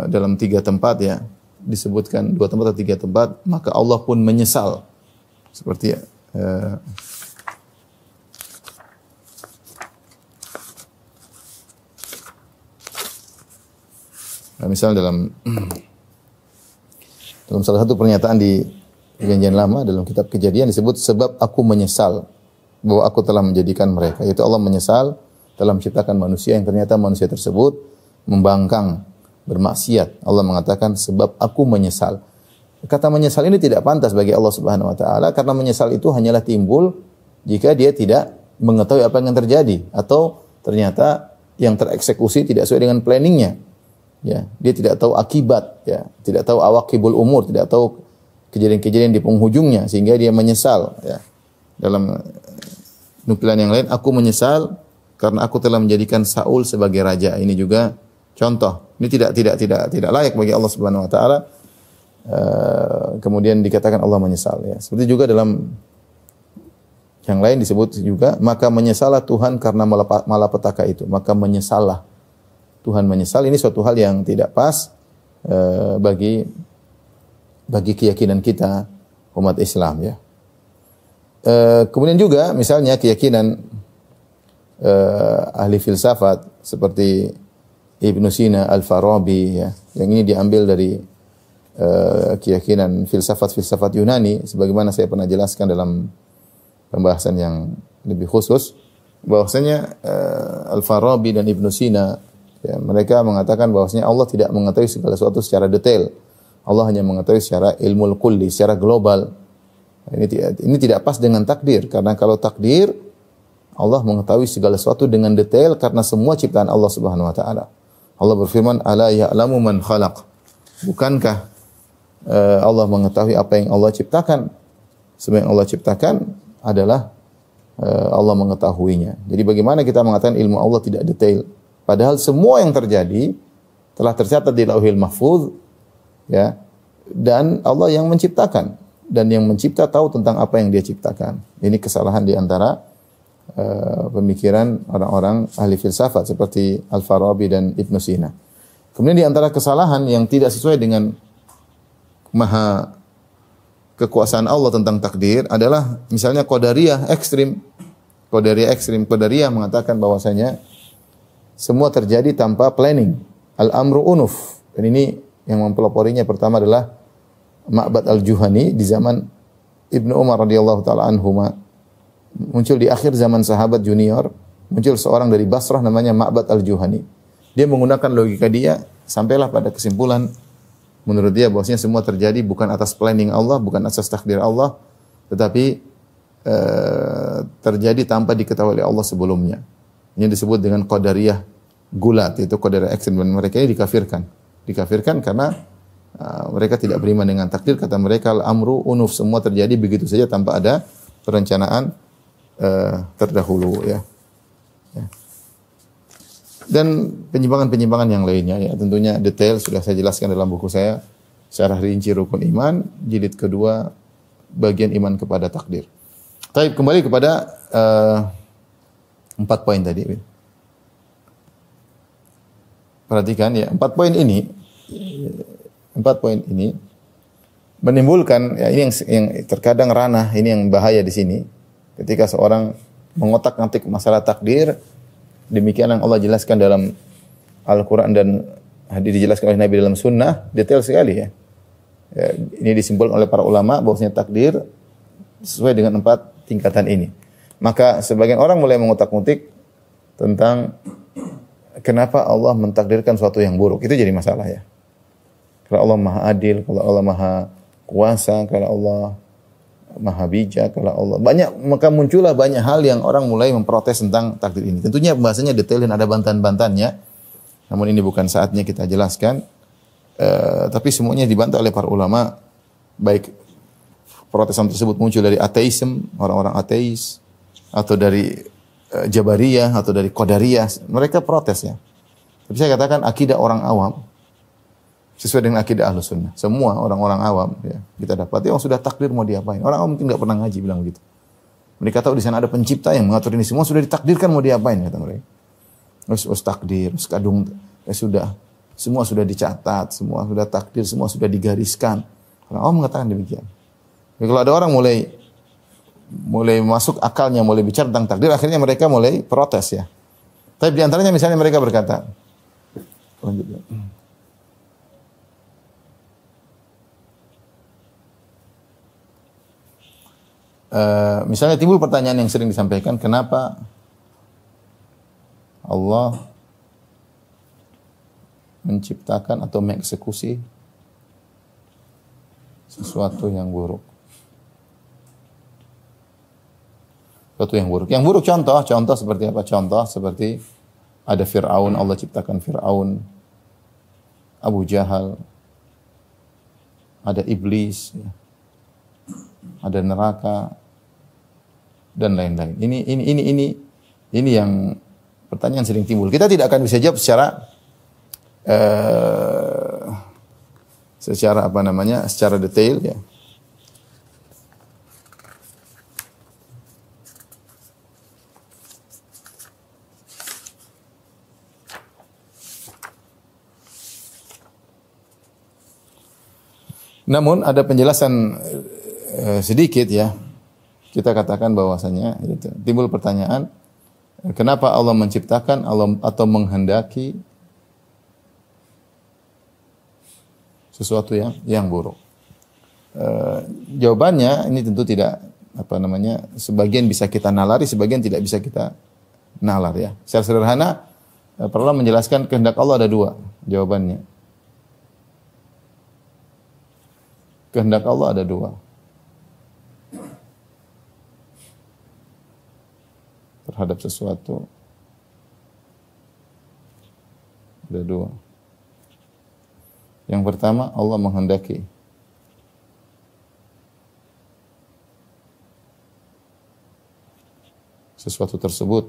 dalam 3 tempat, ya, disebutkan 2 tempat atau 3 tempat, maka Allah pun menyesal. Seperti misalnya dalam salah satu pernyataan di Perjanjian Lama dalam kitab Kejadian disebut sebab aku menyesal bahwa aku telah menjadikan mereka, yaitu Allah menyesal telah menciptakan manusia yang ternyata manusia tersebut membangkang, bermaksiat. Allah mengatakan sebab aku menyesal. Kata menyesal ini tidak pantas bagi Allah Subhanahu wa taala karena menyesal itu hanyalah timbul jika dia tidak mengetahui apa yang terjadi atau ternyata yang tereksekusi tidak sesuai dengan planningnya. Ya, dia tidak tahu akibat, ya, tidak tahu awakibul umur, tidak tahu kejadian-kejadian di penghujungnya sehingga dia menyesal, ya. Dalam nukilan yang lain, aku menyesal karena aku telah menjadikan Saul sebagai raja. Ini juga contoh. Ini tidak layak bagi Allah Subhanahu wa taala. Kemudian dikatakan Allah menyesal, ya. Seperti juga dalam yang lain disebut juga, maka menyesallah Tuhan karena malapetaka itu. Maka menyesallah Tuhan menyesal. Ini suatu hal yang tidak pas bagi keyakinan kita umat Islam, ya. Kemudian juga misalnya keyakinan ahli filsafat seperti Ibnu Sina, Al-Farabi, ya, yang ini diambil dari keyakinan filsafat Yunani, sebagaimana saya pernah jelaskan dalam pembahasan yang lebih khusus, bahwasanya Al-Farabi dan Ibnu Sina, ya, mereka mengatakan bahwasanya Allah tidak mengetahui segala sesuatu secara detail. Allah hanya mengetahui secara ilmul kulli, secara global. Ini tidak pas dengan takdir, karena kalau takdir Allah mengetahui segala sesuatu dengan detail karena semua ciptaan Allah Subhanahu wa taala. Allah berfirman, "Ala ya'lamu man khalaq." Bukankah Allah mengetahui apa yang Allah ciptakan? Semua yang Allah ciptakan adalah Allah mengetahuinya. Jadi bagaimana kita mengatakan ilmu Allah tidak detail? Padahal semua yang terjadi telah tercatat di Lauhil Mahfuz, ya. Dan Allah yang menciptakan. Dan yang mencipta tahu tentang apa yang dia ciptakan. Ini kesalahan di antara pemikiran orang-orang ahli filsafat seperti Al-Farabi dan Ibnu Sina. Kemudian di antara kesalahan yang tidak sesuai dengan maha kekuasaan Allah tentang takdir adalah misalnya Qadariyah ekstrim. Qadariyah mengatakan bahwasanya semua terjadi tanpa planning. Al-amru unuf. Dan ini yang mempeloporinya pertama adalah Ma'bad al-Juhani di zaman Ibnu Umar radhiyallahu taala anhuma. Muncul di akhir zaman sahabat junior, muncul seorang dari Basrah namanya Ma'bad al-Juhani. Dia menggunakan logika dia sampailah pada kesimpulan menurut dia bahwasanya semua terjadi bukan atas planning Allah, bukan atas takdir Allah, tetapi terjadi tanpa diketahui oleh Allah sebelumnya. Ini disebut dengan Qadariyah gulat, yaitu Qadariyah ekstrim, dan mereka ini dikafirkan. Dikafirkan karena mereka tidak beriman dengan takdir. Kata mereka al-amru unuf, semua terjadi begitu saja tanpa ada perencanaan terdahulu, ya. Dan penyimpangan-penyimpangan yang lainnya, ya, tentunya detail sudah saya jelaskan dalam buku saya Syarah Rinci Rukun Iman jilid kedua bagian iman kepada takdir. Baik, kembali kepada 4 poin tadi. Perhatikan ya, 4 poin ini menimbulkan ya, ini yang terkadang ranah, ini yang bahaya di sini. Ketika seorang mengotak-atik masalah takdir, demikian yang Allah jelaskan dalam Al-Quran dan dijelaskan oleh Nabi dalam Sunnah, detail sekali ya. Ya, ini disimpulkan oleh para ulama bahwasanya takdir sesuai dengan 4 tingkatan ini. Maka sebagian orang mulai mengotak-atik tentang kenapa Allah mentakdirkan sesuatu yang buruk. Itu jadi masalah ya. Kalau Allah Maha Adil, kalau Allah Maha Kuasa, kalau Allah Maha Bijak, kalau Allah banyak, maka muncullah banyak hal yang orang mulai memprotes tentang takdir ini. Tentunya bahasanya detail dan ada bantahan-bantahannya. Namun ini bukan saatnya kita jelaskan. Tapi semuanya dibantah oleh para ulama. Baik protesan tersebut muncul dari ateisme, orang-orang ateis, atau dari Jabariyah, atau dari Qadariyah. Mereka protes ya. Tapi saya katakan akidah orang awam sesuai dengan akidah Ahlus Sunnah. Semua orang-orang awam ya, kita dapati sudah takdir mau diapain. Orang awam mungkin enggak pernah ngaji bilang begitu. Mereka tahu di sana ada pencipta yang mengatur ini semua, sudah ditakdirkan mau diapain kata mereka. Terus takdir, terus kadung sudah semua sudah dicatat, semua sudah takdir, semua sudah digariskan. Orang awam mengatakan demikian. Jadi kalau ada orang mulai masuk akalnya, mulai bicara tentang takdir, akhirnya mereka mulai protes ya. Tapi di antaranya misalnya mereka berkata, misalnya timbul pertanyaan yang sering disampaikan, kenapa Allah menciptakan atau mengeksekusi sesuatu yang buruk? Sesuatu yang buruk. Yang buruk contoh seperti apa? Contoh seperti ada Fir'aun, Allah ciptakan Fir'aun, Abu Jahal, ada iblis, ada neraka dan lain-lain. Ini yang pertanyaan sering timbul. Kita tidak akan bisa jawab secara detail ya. Namun ada penjelasan sedikit ya. Kita katakan bahwasanya itu timbul pertanyaan, kenapa Allah menciptakan atau menghendaki sesuatu yang buruk? Jawabannya ini tentu tidak sebagian bisa kita nalari, sebagian tidak bisa kita nalar ya. Secara sederhana perlu menjelaskan kehendak Allah ada 2 jawabannya. Kehendak Allah ada 2. Terhadap sesuatu ada 2. Yang pertama, Allah menghendaki sesuatu tersebut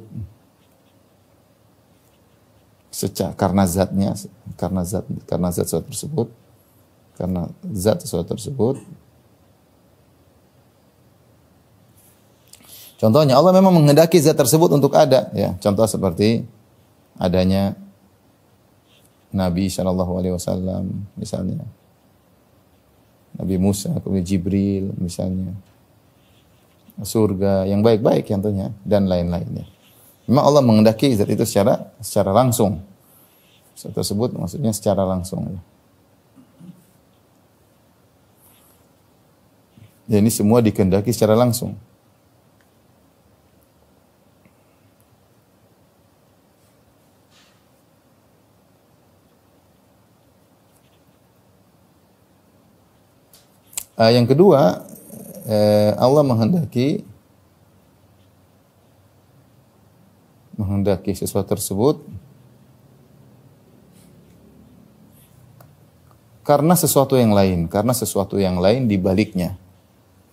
karena zat sesuatu tersebut, karena zat sesuatu tersebut. Contohnya Allah memang menghendaki zat tersebut untuk ada ya. Contoh seperti adanya Nabi SAW misalnya, Nabi Musa, kemudian Jibril misalnya, surga yang baik-baik contohnya dan lain-lainnya. Memang Allah menghendaki zat itu secara langsung. Zat tersebut maksudnya secara langsung. Ya, ini semua dikehendaki secara langsung. Yang kedua, Allah menghendaki sesuatu tersebut karena sesuatu yang lain di baliknya.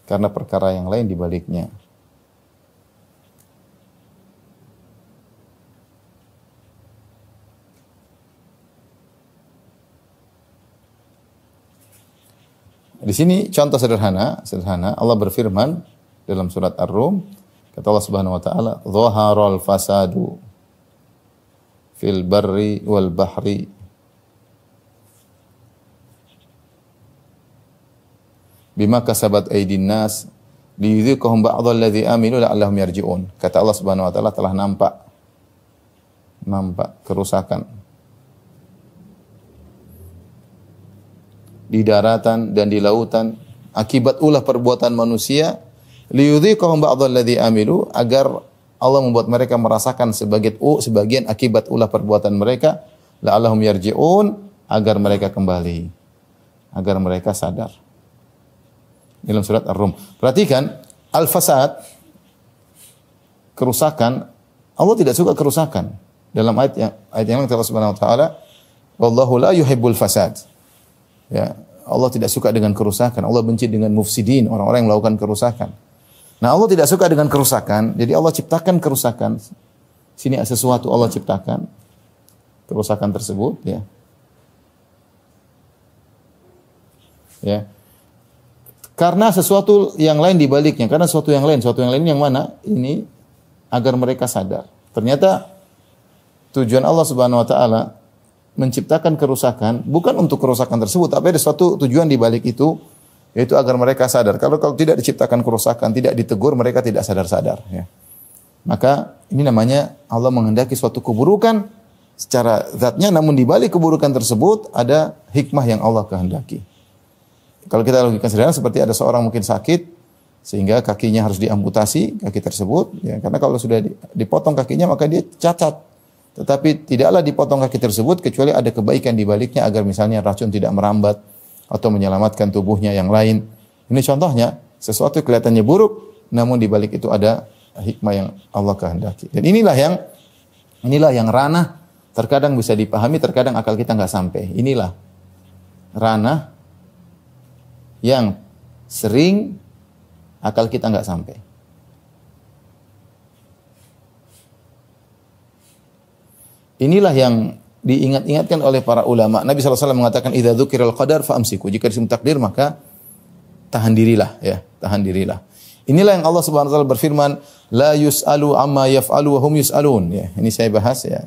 Karena perkara yang lain di baliknya. Di sini contoh sederhana Allah berfirman dalam surat Ar-Rum, kata Allah Subhanahu wa taala, "Dhaharal fasadu fil barri wal bahri bima kasabat aydin nas liyudhiqahum ba'dhal ladzi amilu la'allahum yarji'un." Kata Allah Subhanahu wa taala telah nampak kerusakan di daratan dan di lautan akibat ulah perbuatan manusia, liyudhiqahum ba'dhal ladzi amilu, agar Allah membuat mereka merasakan sebagian akibat ulah perbuatan mereka, la'allahum yarji'un, agar mereka kembali, agar mereka sadar. Dalam surat Ar-Rum. Perhatikan al-fasad, kerusakan. Allah tidak suka kerusakan. Dalam ayat yang lain Allah Subhanahu wa taala, wallahu la yuhibbul fasad. Ya, Allah tidak suka dengan kerusakan. Allah benci dengan mufsidin, orang-orang yang melakukan kerusakan. Nah, Allah tidak suka dengan kerusakan, jadi Allah ciptakan kerusakan. Sini ada sesuatu Allah ciptakan kerusakan tersebut, ya. Ya. Karena sesuatu yang lain di baliknya, karena sesuatu yang lain yang mana? Ini agar mereka sadar. Ternyata tujuan Allah Subhanahu wa taala menciptakan kerusakan bukan untuk kerusakan tersebut, tapi ada suatu tujuan di balik itu, yaitu agar mereka sadar. Kalau tidak diciptakan kerusakan, tidak ditegur, mereka tidak sadar-sadar, ya. Maka ini namanya Allah menghendaki suatu keburukan secara zatnya, namun di balik keburukan tersebut ada hikmah yang Allah kehendaki. Kalau kita logika sederhana, seperti ada seorang mungkin sakit sehingga kakinya harus diamputasi, kaki tersebut, ya, karena kalau sudah dipotong kakinya maka dia cacat. Tetapi tidaklah dipotong kaki tersebut kecuali ada kebaikan di baliknya agar misalnya racun tidak merambat atau menyelamatkan tubuhnya yang lain. Ini contohnya, sesuatu kelihatannya buruk, namun di balik itu ada hikmah yang Allah kehendaki. Dan inilah yang ranah terkadang bisa dipahami, terkadang akal kita nggak sampai. Inilah ranah yang sering akal kita nggak sampai. Inilah yang diingat-ingatkan oleh para ulama. Nabi SAW mengatakan, "Idza dzukiral qadar fa'amsiku." Jika disebut takdir maka tahan dirilah, ya, tahan dirilah. Inilah yang Allah Subhanahu wa taala berfirman, "La yus'alu amma yaf'alu wa hum yus'alun." Ya, ini saya bahas, ya.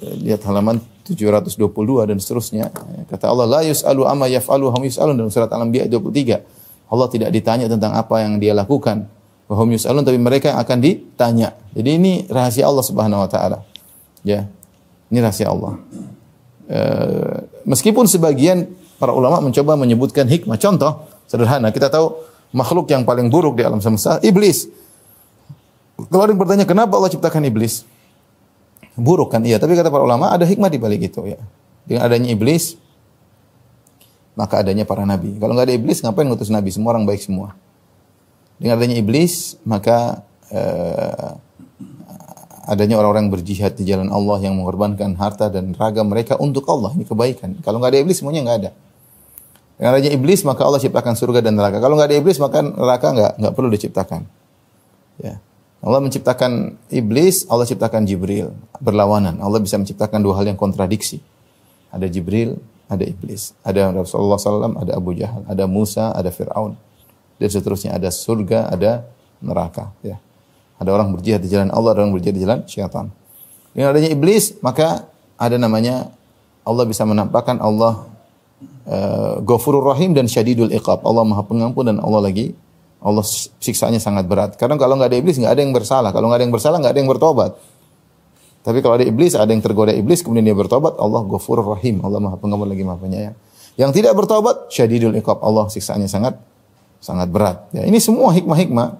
Lihat halaman 722 dan seterusnya. Kata Allah, "La yus'alu amma yaf'alu wa hum yus'alun." Dalam surat Al-Anbiya 23. Allah tidak ditanya tentang apa yang dia lakukan. Wa hum yus'alun, tapi mereka yang akan ditanya. Jadi ini rahasia Allah Subhanahu wa taala. Ya. Ini rahasia Allah. Meskipun sebagian para ulama mencoba menyebutkan hikmah. Contoh sederhana, kita tahu makhluk yang paling buruk di alam semesta iblis. Kalau ada yang bertanya kenapa Allah ciptakan iblis? Buruk kan? Iya, tapi kata para ulama ada hikmah di balik itu, ya. Dengan adanya iblis maka adanya para nabi. Kalau enggak ada iblis ngapain ngutus nabi? Semua orang baik semua. Dengan adanya iblis maka adanya orang-orang berjihad di jalan Allah yang mengorbankan harta dan raga mereka untuk Allah. Ini kebaikan. Kalau enggak ada iblis semuanya enggak ada. Dengan adanya iblis maka Allah ciptakan surga dan neraka. Kalau enggak ada iblis maka neraka enggak perlu diciptakan. Ya. Allah menciptakan iblis, Allah ciptakan Jibril, berlawanan. Allah bisa menciptakan dua hal yang kontradiksi. Ada Jibril, ada iblis. Ada Rasulullah SAW, ada Abu Jahal, ada Musa, ada Fir'aun. Dan seterusnya, ada surga, ada neraka. Ya. Ada orang berjihad di jalan Allah, ada orang berjihad di jalan syaitan. Dengan adanya iblis, maka ada namanya Allah bisa menampakkan Allah Ghafurur Rahim dan Syadidul Iqab. Allah Maha Pengampun dan Allah siksaannya sangat berat. Karena kalau nggak ada iblis, nggak ada yang bersalah. Kalau nggak ada yang bersalah, nggak ada yang bertobat. Tapi kalau ada iblis, ada yang tergoda iblis, kemudian dia bertobat, Allah Ghafurur Rahim. Allah Maha Pengampun lagi Maha Penyayang. Yang tidak bertobat, Syadidul Iqab. Allah siksaannya sangat berat. Ya, ini semua hikmah-hikmah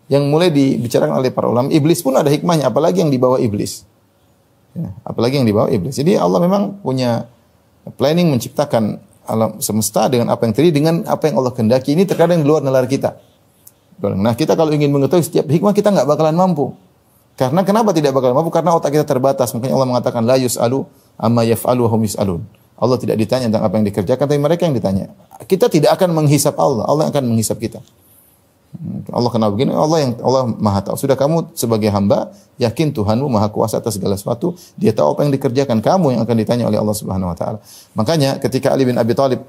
yang mulai dibicarakan oleh para ulama. Iblis pun ada hikmahnya, apalagi yang dibawa iblis. Ya, apalagi yang dibawa iblis. Jadi Allah memang punya planning menciptakan alam semesta dengan apa yang terjadi, dengan apa yang Allah kehendaki. Ini terkadang di luar nalar kita. Nah, kita kalau ingin mengetahui setiap hikmah, kita nggak bakalan mampu. Karena kenapa tidak bakalan mampu? Karena otak kita terbatas. Makanya Allah mengatakan la yus'alu amma yaf'alu wa hum yus'alun. Allah tidak ditanya tentang apa yang dikerjakan, tapi mereka yang ditanya. Kita tidak akan menghisap Allah, Allah yang akan menghisap kita. Allah kenal begini, Allah Maha tahu. Sudah kamu sebagai hamba yakin Tuhanmu Maha kuasa atas segala sesuatu, Dia tahu apa yang dikerjakan, kamu yang akan ditanya oleh Allah Subhanahu wa taala. Makanya ketika Ali bin Abi Thalib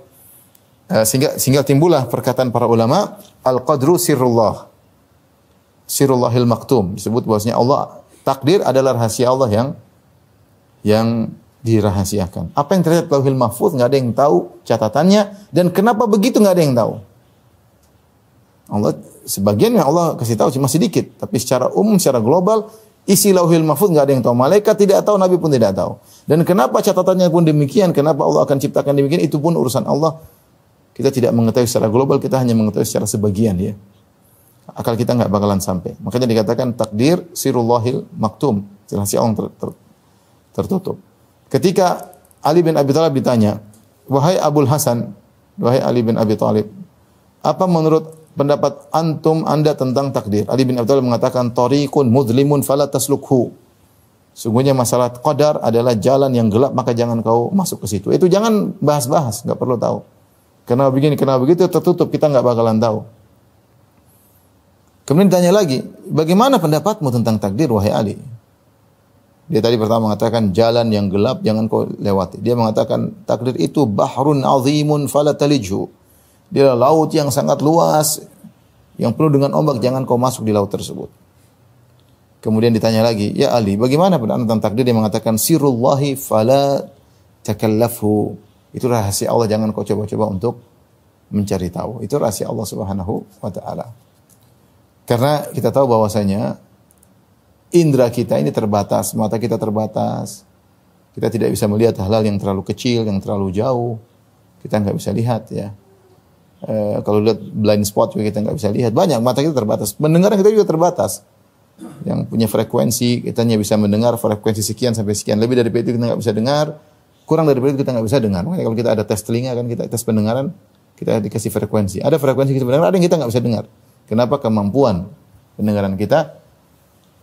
sehingga timbullah perkataan para ulama, al-qadru sirrullah. Sirrullahil maktum. Disebut bahwasanya Allah, takdir adalah rahasia Allah yang dirahasiakan. Apa yang terlihat lauhil mahfuz enggak ada yang tahu catatannya, dan kenapa begitu enggak ada yang tahu. Allah sebagian yang Allah kasih tahu cuma sedikit, tapi secara umum, secara global isi lauhil mahfuz enggak ada yang tahu. Malaikat tidak tahu, nabi pun tidak tahu. Dan kenapa catatannya pun demikian, kenapa Allah akan ciptakan demikian, itu pun urusan Allah. Kita tidak mengetahui secara global, kita hanya mengetahui secara sebagian ya. Akal kita enggak bakalan sampai. Makanya dikatakan takdir sirullahil maktum, rahasia Allah tertutup. Ketika Ali bin Abi Thalib ditanya, "Wahai Abul Hasan, wahai Ali bin Abi Thalib, apa menurut pendapat Anda tentang takdir?" Ali bin Abi Thalib mengatakan, "Tariqun mudlimun fala taslukhu." Sungguhnya masalah qadar adalah jalan yang gelap, maka jangan kau masuk ke situ. Itu jangan bahas-bahas, enggak perlu tahu. Kenapa begini, kenapa begitu, tertutup, kita enggak bakalan tahu. Kemudian ditanya lagi, bagaimana pendapatmu tentang takdir, wahai Ali? Dia tadi pertama mengatakan jalan yang gelap jangan kau lewati. Dia mengatakan takdir itu bahrun azimun fala talijhu. Dia laut yang sangat luas yang penuh dengan ombak, jangan kau masuk di laut tersebut. Kemudian ditanya lagi, ya Ali, bagaimana pendapat tentang takdir? Dia mengatakan sirullahi fala takallafhu. Itu rahasia Allah, jangan kau coba-coba untuk mencari tahu. Itu rahasia Allah Subhanahu wa taala. Karena kita tahu bahwasanya indera kita ini terbatas, mata kita terbatas. Kita tidak bisa melihat hal-hal yang terlalu kecil, yang terlalu jauh. Kita nggak bisa lihat ya. Kalau lihat blind spot juga kita nggak bisa lihat. Banyak, mata kita terbatas. Pendengaran kita juga terbatas. Yang punya frekuensi, kita hanya bisa mendengar frekuensi sekian sampai sekian. Lebih dari itu kita nggak bisa dengar. Kurang dari itu kita nggak bisa dengar. Makanya kalau kita ada tes telinga kan, kita tes pendengaran, kita dikasih frekuensi. Ada frekuensi kita mendengar, ada yang kita nggak bisa dengar. Kenapa? Kemampuan pendengaran kita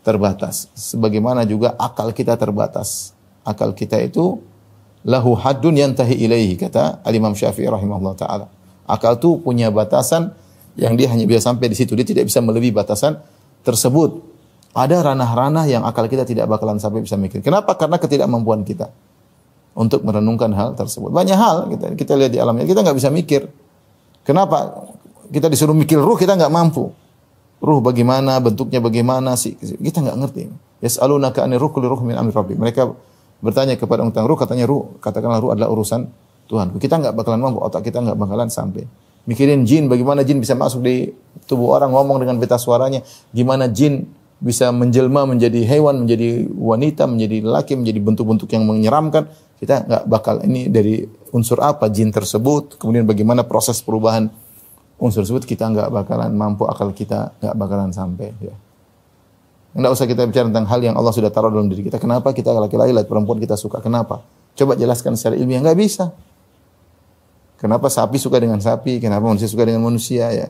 terbatas. Sebagaimana juga akal kita terbatas. Akal kita itu lahu haddun yantahi ilaihi, kata Al-Imam Syafi'i rahimahullah ta'ala. Akal itu punya batasan yang dia hanya bisa sampai di situ. Dia tidak bisa melebihi batasan tersebut. Ada ranah-ranah yang akal kita tidak bakalan sampai bisa mikir. Kenapa? Karena ketidakmampuan kita untuk merenungkan hal tersebut. Banyak hal kita lihat di alamnya, kita nggak bisa mikir. Kenapa? Kita disuruh mikir ruh, kita nggak mampu. Ruh bagaimana, bentuknya bagaimana sih? Kita nggak ngerti. Yas'alunaka 'anir ruh, qul ruh min amri rabbi. Mereka bertanya kepada tentang ruh, katanya ruh, katakanlah ruh adalah urusan Tuhan. Kita nggak bakalan mampu, otak kita nggak bakalan sampai. Mikirin jin, bagaimana jin bisa masuk di tubuh orang, ngomong dengan pita suaranya, gimana jin bisa menjelma menjadi hewan, menjadi wanita, menjadi laki, menjadi bentuk-bentuk yang menyeramkan. Kita nggak bakal, ini dari unsur apa jin tersebut, kemudian bagaimana proses perubahan unsur tersebut, kita nggak bakalan mampu, akal kita nggak bakalan sampai. Ya. Nggak usah kita bicara tentang hal yang Allah sudah taruh dalam diri kita. Kenapa kita laki-laki lihat perempuan kita suka? Kenapa? Coba jelaskan secara ilmiah, nggak bisa. Kenapa sapi suka dengan sapi? Kenapa manusia suka dengan manusia? Ya,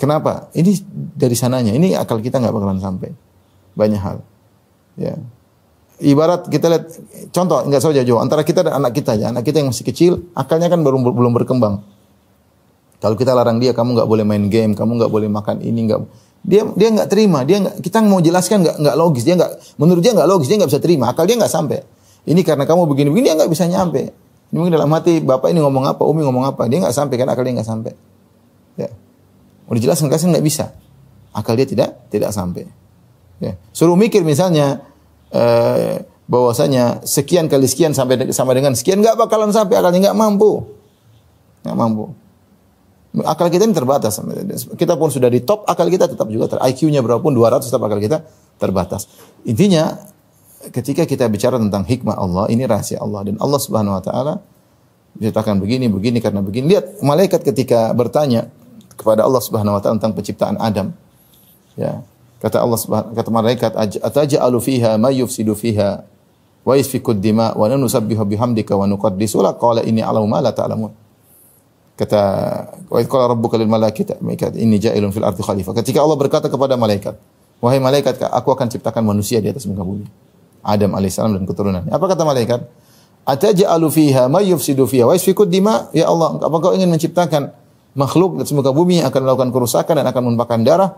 kenapa? Ini dari sananya. Ini akal kita nggak bakalan sampai. Banyak hal. Ya. Ibarat kita lihat contoh, nggak usah jauh-jauh, antara kita dan anak kita ya. Anak kita yang masih kecil, akalnya kan belum berkembang. Kalau kita larang dia, kamu nggak boleh main game, kamu nggak boleh makan ini, dia nggak terima, kita mau jelaskan nggak logis, menurut dia nggak logis, dia nggak bisa terima, akal dia nggak sampai. Ini karena kamu begini-begini, dia nggak bisa nyampe. Ini mungkin dalam hati bapak ini ngomong apa, umi ngomong apa, dia nggak sampai, kan akal dia nggak sampai. Ya, mau dijelaskan kasih nggak bisa, akal dia tidak sampai. Ya. Suruh mikir misalnya bahwasanya sekian kali sekian sama dengan sekian, nggak bakalan sampai, akalnya nggak mampu. Akal kita ini terbatas. Kita pun sudah di top, akal kita tetap juga IQ-nya berapapun 200, tetap akal kita terbatas. Intinya ketika kita bicara tentang hikmah Allah, ini rahasia Allah, dan Allah Subhanahu wa taala menciptakan begini karena begini. Lihat malaikat ketika bertanya kepada Allah Subhanahu wa taala tentang penciptaan Adam. Ya. Kata malaikat, "Ataj'alu fiha may yufsidu fiha wa yasfiku ad-dima wa nusabbihu bihamdika wa nuqaddisu lak?" Qala inni a'lamu ma la ta'lamun. Kata wa idh qala rabbuka lil malaikati inni ja'ilun fil ardi khalifah. Ketika Allah berkata kepada malaikat, wahai malaikat, aku akan ciptakan manusia di atas muka bumi. Adam alaihissalam dan keturunannya. Apa kata malaikat? Ataj'alu fiha may yufsidu fiha wa yasfiku ad-dima? Ya Allah, apa kau ingin menciptakan makhluk di atas muka bumi yang akan melakukan kerusakan dan akan menumpahkan darah?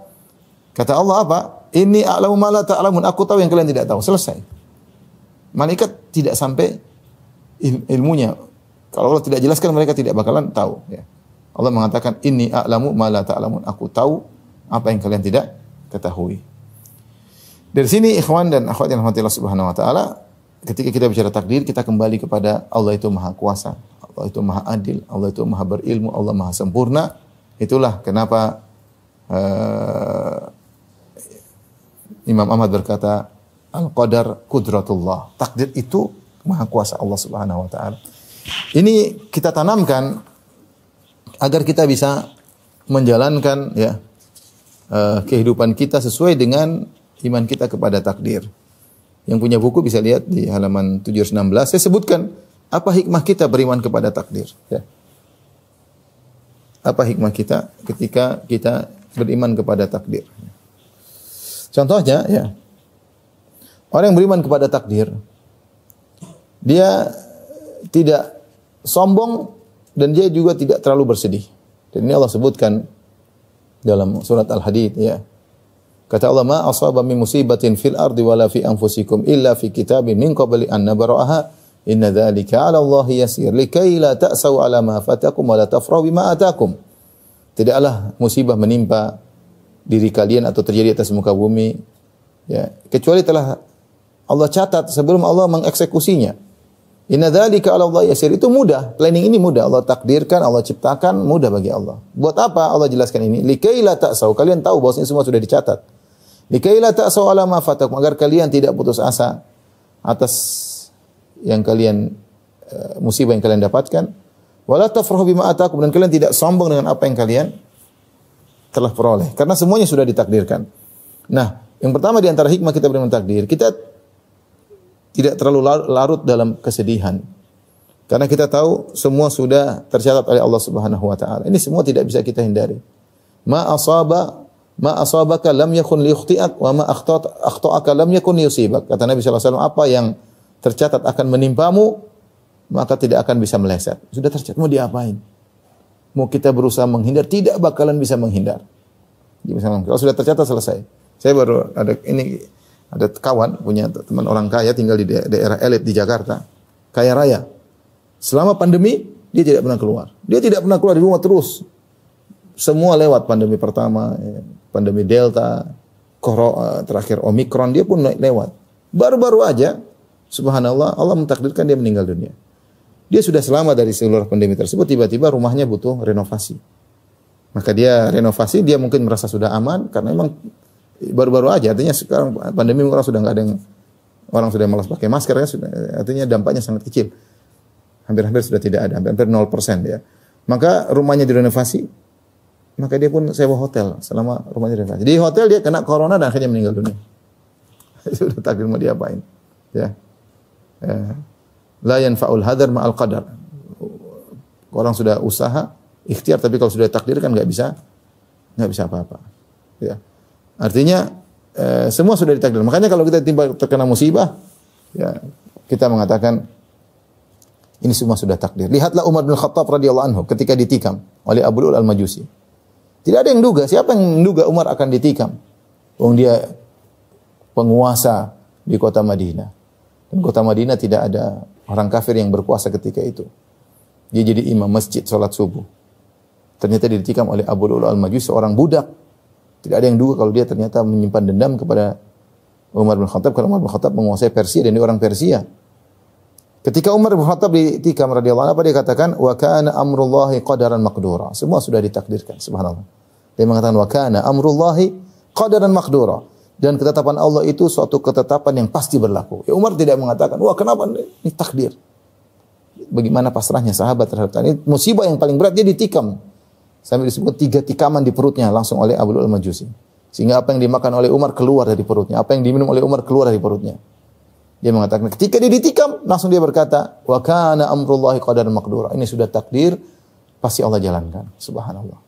Kata Allah apa? Inni a'lamu ma la ta'lamun. Aku tahu yang kalian tidak tahu. Selesai. Malaikat tidak sampai ilmunya. Kalau Allah tidak jelaskan, mereka tidak bakalan tahu. Ya. Allah mengatakan, inni a'lamu ma la ta'lamun. Aku tahu apa yang kalian tidak ketahui. Dari sini ikhwan dan akhwat yang dirahmati Allah Subhanahu wa taala, ketika kita bicara takdir, kita kembali kepada Allah itu Maha Kuasa, Allah itu Maha Adil, Allah itu Maha berilmu, Allah Maha sempurna. Itulah kenapa Imam Ahmad berkata, al-qadar qudratullah. Takdir itu Maha Kuasa Allah Subhanahu wa taala. Ini kita tanamkan agar kita bisa menjalankan ya kehidupan kita sesuai dengan iman kita kepada takdir. Yang punya buku bisa lihat di halaman 716. Saya sebutkan apa hikmah kita beriman kepada takdir. Ya. Apa hikmah kita ketika kita beriman kepada takdir. Contohnya, ya, orang yang beriman kepada takdir, dia tidak sombong dan dia juga tidak terlalu bersedih. Dan ini Allah sebutkan dalam surat Al-Hadid, ya. Kata Allah, ma asaba min musibatin fil ardi wala fi anfusikum illa fi kitabin min qabli an nabra'aha inna dzalika 'ala Allahi yasir likai la ta'sau 'ala ma fatakum wa la tafrahu bima atakum. Tidaklah musibah menimpa diri kalian atau terjadi atas muka bumi, ya, kecuali telah Allah catat sebelum Allah mengeksekusinya. Inna dzalika 'ala Allahi yasir. Itu mudah, planning ini mudah. Allah takdirkan, Allah ciptakan, mudah bagi Allah. Buat apa Allah jelaskan ini? Likai la ta'sau. Kalian tahu bahwasanya semua sudah dicatat. Likai la ta'sau 'ala ma fatakum, agar kalian tidak putus asa atas yang kalian musibah yang kalian dapatkan. Wala tafrahu bima atakum, dan kalian tidak sombong dengan apa yang kalian telah peroleh, karena semuanya sudah ditakdirkan. Nah, yang pertama di antara hikmah kita beriman takdir, kita tidak terlalu larut dalam kesedihan. Karena kita tahu semua sudah tercatat oleh Allah Subhanahu wa taala. Ini semua tidak bisa kita hindari. Ma asabaka lam yakun liyukhti'ak wa ma akhta'aka lam yakun liyusibak. Kata Nabi sallallahu alaihi wasallam, apa yang tercatat akan menimpamu, maka tidak akan bisa meleset. Sudah tercatat, mau diapain? Mau kita berusaha menghindar, tidak bakalan bisa menghindar. Kalau sudah tercatat, selesai. Saya baru ada kawan, punya teman orang kaya, tinggal di daerah elit di Jakarta. Kaya raya. Selama pandemi, dia tidak pernah keluar. Dia tidak pernah keluar di rumah terus. Semua lewat pandemi pertama, pandemi Delta, terakhir Omikron, dia pun lewat. Baru-baru aja, subhanallah, Allah mentakdirkan dia meninggal dunia. Dia sudah selamat dari seluruh pandemi tersebut, tiba-tiba rumahnya butuh renovasi. Maka dia renovasi, dia mungkin merasa sudah aman, karena memang baru-baru aja, artinya sekarang pandemi orang sudah nggak ada yang, orang sudah malas pakai masker, ya, artinya dampaknya sangat kecil. Hampir-hampir sudah tidak ada, hampir 0% ya. Maka rumahnya direnovasi, maka dia pun sewa hotel selama rumahnya direnovasi. Di hotel dia kena corona dan akhirnya meninggal dunia. Sudah takdir, mau diapain? Ya. La yanfa'ul hadar ma'al qadar. Orang sudah usaha, ikhtiar, tapi kalau sudah takdirkan nggak bisa apa-apa. Ya. Artinya semua sudah ditakdir. Makanya kalau kita terkena musibah, ya, kita mengatakan ini semua sudah takdir. Lihatlah Umar bin Khattab radhiyallahu anhu ketika ditikam oleh Abu Lu'lu'at al-Majusi. Tidak ada yang duga, siapa yang menduga Umar akan ditikam? Wong dia penguasa di kota Madinah. Dan kota Madinah tidak ada orang kafir yang berkuasa ketika itu. Dia jadi imam masjid salat subuh. Ternyata ditikam oleh Abu Lu'lu'at al-Majusi, seorang budak. Tidak ada yang duga kalau dia ternyata menyimpan dendam kepada Umar bin Khattab, karena Umar bin Khattab menguasai Persia dan dia orang Persia. Ketika Umar bin Khattab ditikam radhiyallahu anhu, apa dia katakan? Wa kana amrullahi qadaran maqdura. Semua sudah ditakdirkan, subhanallah. Dia mengatakan wa kana amrullahi qadaran maqdura. Dan ketetapan Allah itu suatu ketetapan yang pasti berlaku. Ya, Umar tidak mengatakan, wah kenapa ini takdir. Bagaimana pasrahnya sahabat terhadap ini musibah yang paling berat, dia ditikam. Sampai disebut 3 tikaman di perutnya langsung oleh Abu Lu'lu'at al-Majusi. Sehingga apa yang dimakan oleh Umar keluar dari perutnya. Apa yang diminum oleh Umar keluar dari perutnya. Dia mengatakan, ketika dia ditikam, langsung dia berkata, wa kana amrullahi qadaran maqdura. Ini sudah takdir, pasti Allah jalankan. Subhanallah.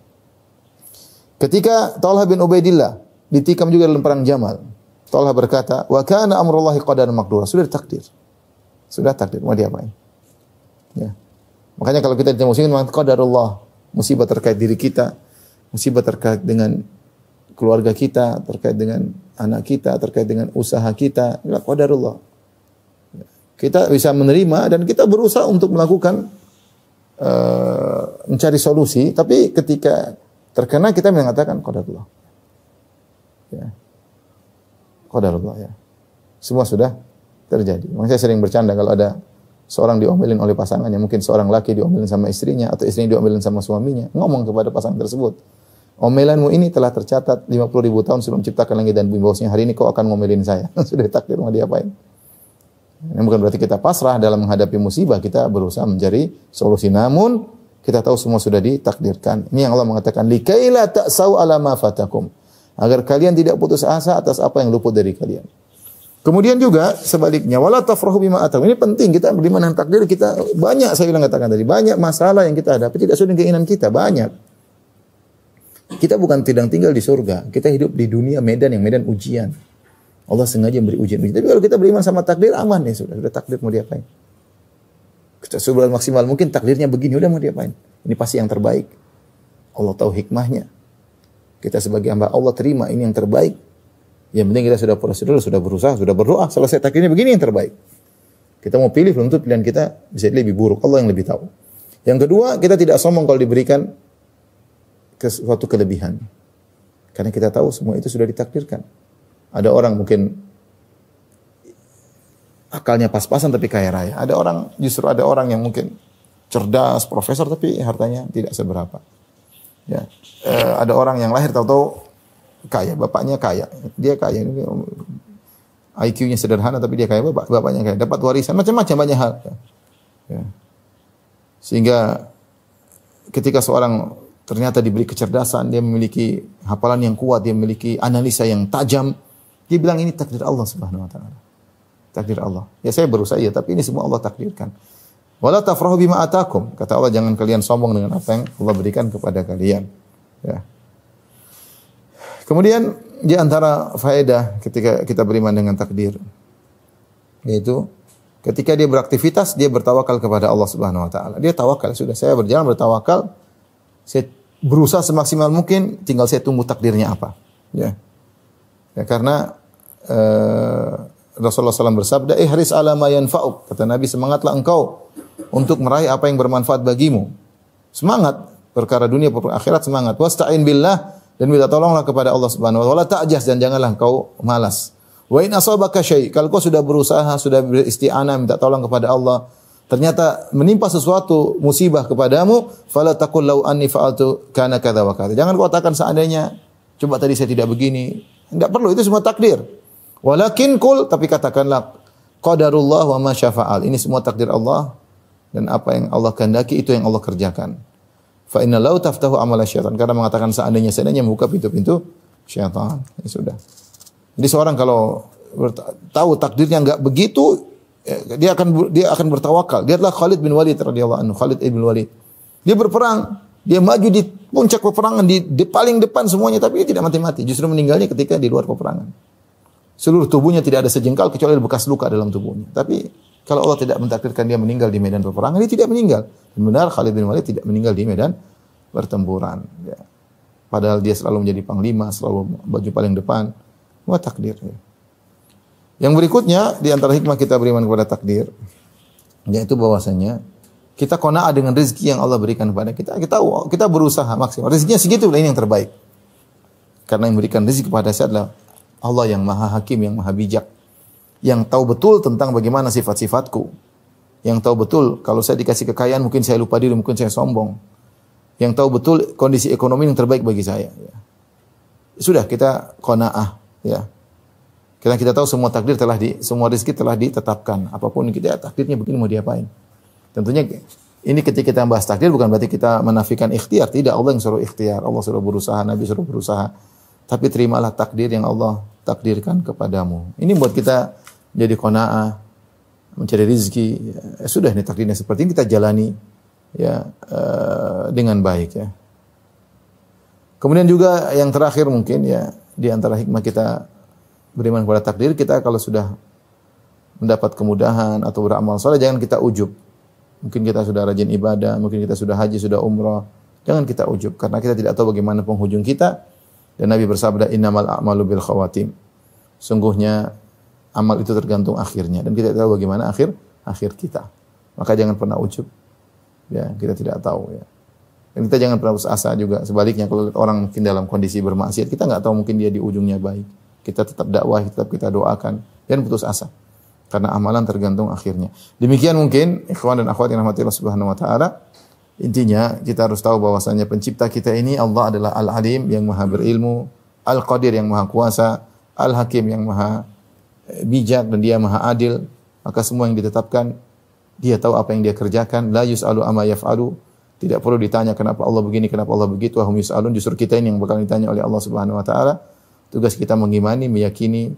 Ketika Talha bin Ubaidillah ditikam juga dalam perang Jamal, Talha berkata, wa kana amrullahi qadaran maqdura. Sudah takdir. Sudah takdir, mau diapain? Ya. Makanya kalau kita dimusibah, maka qadarullah, musibah terkait diri kita, musibah terkait dengan keluarga kita, terkait dengan anak kita, terkait dengan usaha kita, inilah qadarullah. Kita bisa menerima dan kita berusaha untuk melakukan mencari solusi, tapi ketika terkena kita mengatakan qadarullah. Ya. Qadarullah ya. Semua sudah terjadi. Makanya saya sering bercanda kalau ada seorang diomelin oleh pasangannya, mungkin seorang laki diomelin sama istrinya atau istrinya diomelin sama suaminya, ngomong kepada pasangan tersebut, omelanmu ini telah tercatat 50.000 tahun sebelum menciptakan langit dan bumi, bahwasanya hari ini kau akan ngomelin saya. Sudah takdir, mau diapain? Ini bukan berarti kita pasrah dalam menghadapi musibah, kita berusaha mencari solusi, namun kita tahu semua sudah ditakdirkan. Ini yang Allah mengatakan, likaila ta'sau ala ma fatakum, agar kalian tidak putus asa atas apa yang luput dari kalian. Kemudian juga sebaliknya, wala tafrahu bima atakum. Ini penting, kita beriman dengan takdir, kita banyak, saya bilang katakan tadi, banyak masalah yang kita hadapi tidak sesuai dengan keinginan kita, banyak. Kita bukan tidak tinggal di surga, kita hidup di dunia medan yang medan ujian. Allah sengaja memberi ujian. Tapi kalau kita beriman sama takdir, aman ya sudah takdir, mau diapain? Kita coba maksimal mungkin, takdirnya begini, udah mau diapain? Ini pasti yang terbaik. Allah tahu hikmahnya. Kita sebagai hamba Allah terima ini yang terbaik. Yang penting kita sudah prosedur, sudah berusaha, sudah berdoa, selesai takdirnya begini yang terbaik. Kita mau pilih, belum tentu pilihan kita bisa lebih buruk. Allah yang lebih tahu. Yang kedua, kita tidak sombong kalau diberikan suatu kelebihan. Karena kita tahu semua itu sudah ditakdirkan. Ada orang mungkin akalnya pas-pasan tapi kaya raya. Justru ada orang yang mungkin cerdas, profesor tapi hartanya tidak seberapa. Ya. Ada orang yang lahir tahu-tahu kaya, bapaknya kaya. Dia kaya, IQ-nya sederhana tapi dia kaya, bapaknya kaya, dapat warisan, macam-macam banyak hal. Ya. Sehingga ketika seorang ternyata diberi kecerdasan, dia memiliki hafalan yang kuat, dia memiliki analisa yang tajam, dia bilang ini takdir Allah Subhanahu wa taala. Takdir Allah. Ya saya berusaha ya, tapi ini semua Allah takdirkan. Wala tafrahu bima atakum. Kata Allah, jangan kalian sombong dengan apa yang Allah berikan kepada kalian. Ya. Kemudian di antara faedah ketika kita beriman dengan takdir, yaitu ketika dia beraktivitas, dia bertawakal kepada Allah Subhanahu wa taala. Dia tawakal, sudah saya berjalan bertawakal, saya berusaha semaksimal mungkin, tinggal saya tunggu takdirnya apa. Ya. Ya karena Rasulullah SAW bersabda, ihris ala ma yanfa'uk. Kata Nabi, semangatlah engkau untuk meraih apa yang bermanfaat bagimu. Semangat, perkara dunia, perkara akhirat semangat. Wasta'in billah, dan minta tolonglah kepada Allah Subhanahu wa taala. Wala ta'jas, dan janganlah engkau malas. Wa in asabaka syai', kalau kau sudah berusaha, sudah beristi'anah, minta tolong kepada Allah, ternyata menimpa sesuatu musibah kepadamu, fala taqul law anni fa'altu kana kadza wa kadza. Jangan kau katakan seandainya coba tadi saya tidak begini. Enggak perlu, itu semua takdir. Walakin kul, tapi katakanlah qadarullah wa ma syafa'al. Ini semua takdir Allah, dan apa yang Allah kehendaki itu yang Allah kerjakan. Fa inna law taftahu amala syaitan, karena mengatakan seandainya membuka pintu-pintu syaitan. Ya sudah. Jadi seorang kalau tahu takdirnya enggak begitu, dia akan bertawakal. Dia adalah Khalid bin Walid radhiyallahu anhu, Khalid ibn Walid. Dia berperang, dia maju di puncak peperangan, di paling depan semuanya, tapi dia tidak mati-mati. Justru meninggalnya ketika di luar peperangan. Seluruh tubuhnya tidak ada sejengkal kecuali bekas luka dalam tubuhnya. Tapi kalau Allah tidak mentakdirkan dia meninggal di medan peperangan, dia tidak meninggal. Dan benar Khalid bin Walid tidak meninggal di medan pertempuran. Ya. Padahal dia selalu menjadi panglima, selalu baju paling depan. Semua takdir. Ya. Yang berikutnya, di antara hikmah kita beriman kepada takdir, yaitu bahwasanya kita qanaah dengan rezeki yang Allah berikan kepada kita. Kita berusaha maksimal. Rezekinya segitu, ini yang terbaik. Karena yang memberikan rezeki kepada saya adalah Allah yang maha hakim, yang maha bijak. Yang tahu betul tentang bagaimana sifat-sifatku. Yang tahu betul, kalau saya dikasih kekayaan, mungkin saya lupa diri, mungkin saya sombong. Yang tahu betul kondisi ekonomi yang terbaik bagi saya. Ya. Sudah, kita qanaah. Ya. Karena kita tahu semua takdir semua rezeki telah ditetapkan. Apapun kita, takdirnya begini mau diapain. Tentunya ini ketika kita bahas takdir bukan berarti kita menafikan ikhtiar. Tidak, Allah yang suruh ikhtiar. Allah suruh berusaha, Nabi suruh berusaha. Tapi terimalah takdir yang Allah takdirkan kepadamu. Ini buat kita jadi qanaah, mencari rezeki. Ya, sudah, ini takdirnya seperti ini, kita jalani ya dengan baik ya. Kemudian juga yang terakhir mungkin ya, di antara hikmah kita beriman kepada takdir, kita kalau sudah mendapat kemudahan atau beramal saleh, jangan kita ujub. Mungkin kita sudah rajin ibadah, mungkin kita sudah haji, sudah umrah. Jangan kita ujub, karena kita tidak tahu bagaimana penghujung kita. Dan Nabi bersabda, innamal a'malu bil khawatim. Sungguhnya amal itu tergantung akhirnya. Dan kita tidak tahu bagaimana akhir kita. Maka jangan pernah ujub. Ya, kita tidak tahu ya. Dan kita jangan pernah putus asa juga. Sebaliknya kalau lihat orang mungkin dalam kondisi bermaksiat, kita nggak tahu mungkin dia di ujungnya baik. Kita tetap dakwah, tetap kita doakan. Jangan putus asa. Karena amalan tergantung akhirnya. Demikian mungkin ikhwan dan akhwat yang rahmati Allah Subhanahu wa taala. Intinya kita harus tahu bahwasanya pencipta kita ini Allah adalah Al-Alim yang Maha berilmu, Al-Qadir yang Maha kuasa, Al-Hakim yang Maha bijak dan Dia Maha adil. Maka semua yang ditetapkan Dia tahu apa yang Dia kerjakan. La yus'alu amma yaf'alu. Tidak perlu ditanya kenapa Allah begini, kenapa Allah begitu. Wa hum yus'alun. Justru kita ini yang bakal ditanya oleh Allah Subhanahu wa taala. Tugas kita mengimani, meyakini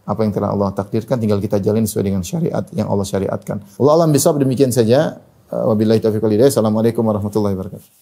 apa yang telah Allah takdirkan, tinggal kita jalani sesuai dengan syariat yang Allah syariatkan. Wallahu a'lam bishawab. Demikian saja. Wabillahi taufiq wal hidayah. Assalamualaikum warahmatullahi wabarakatuh.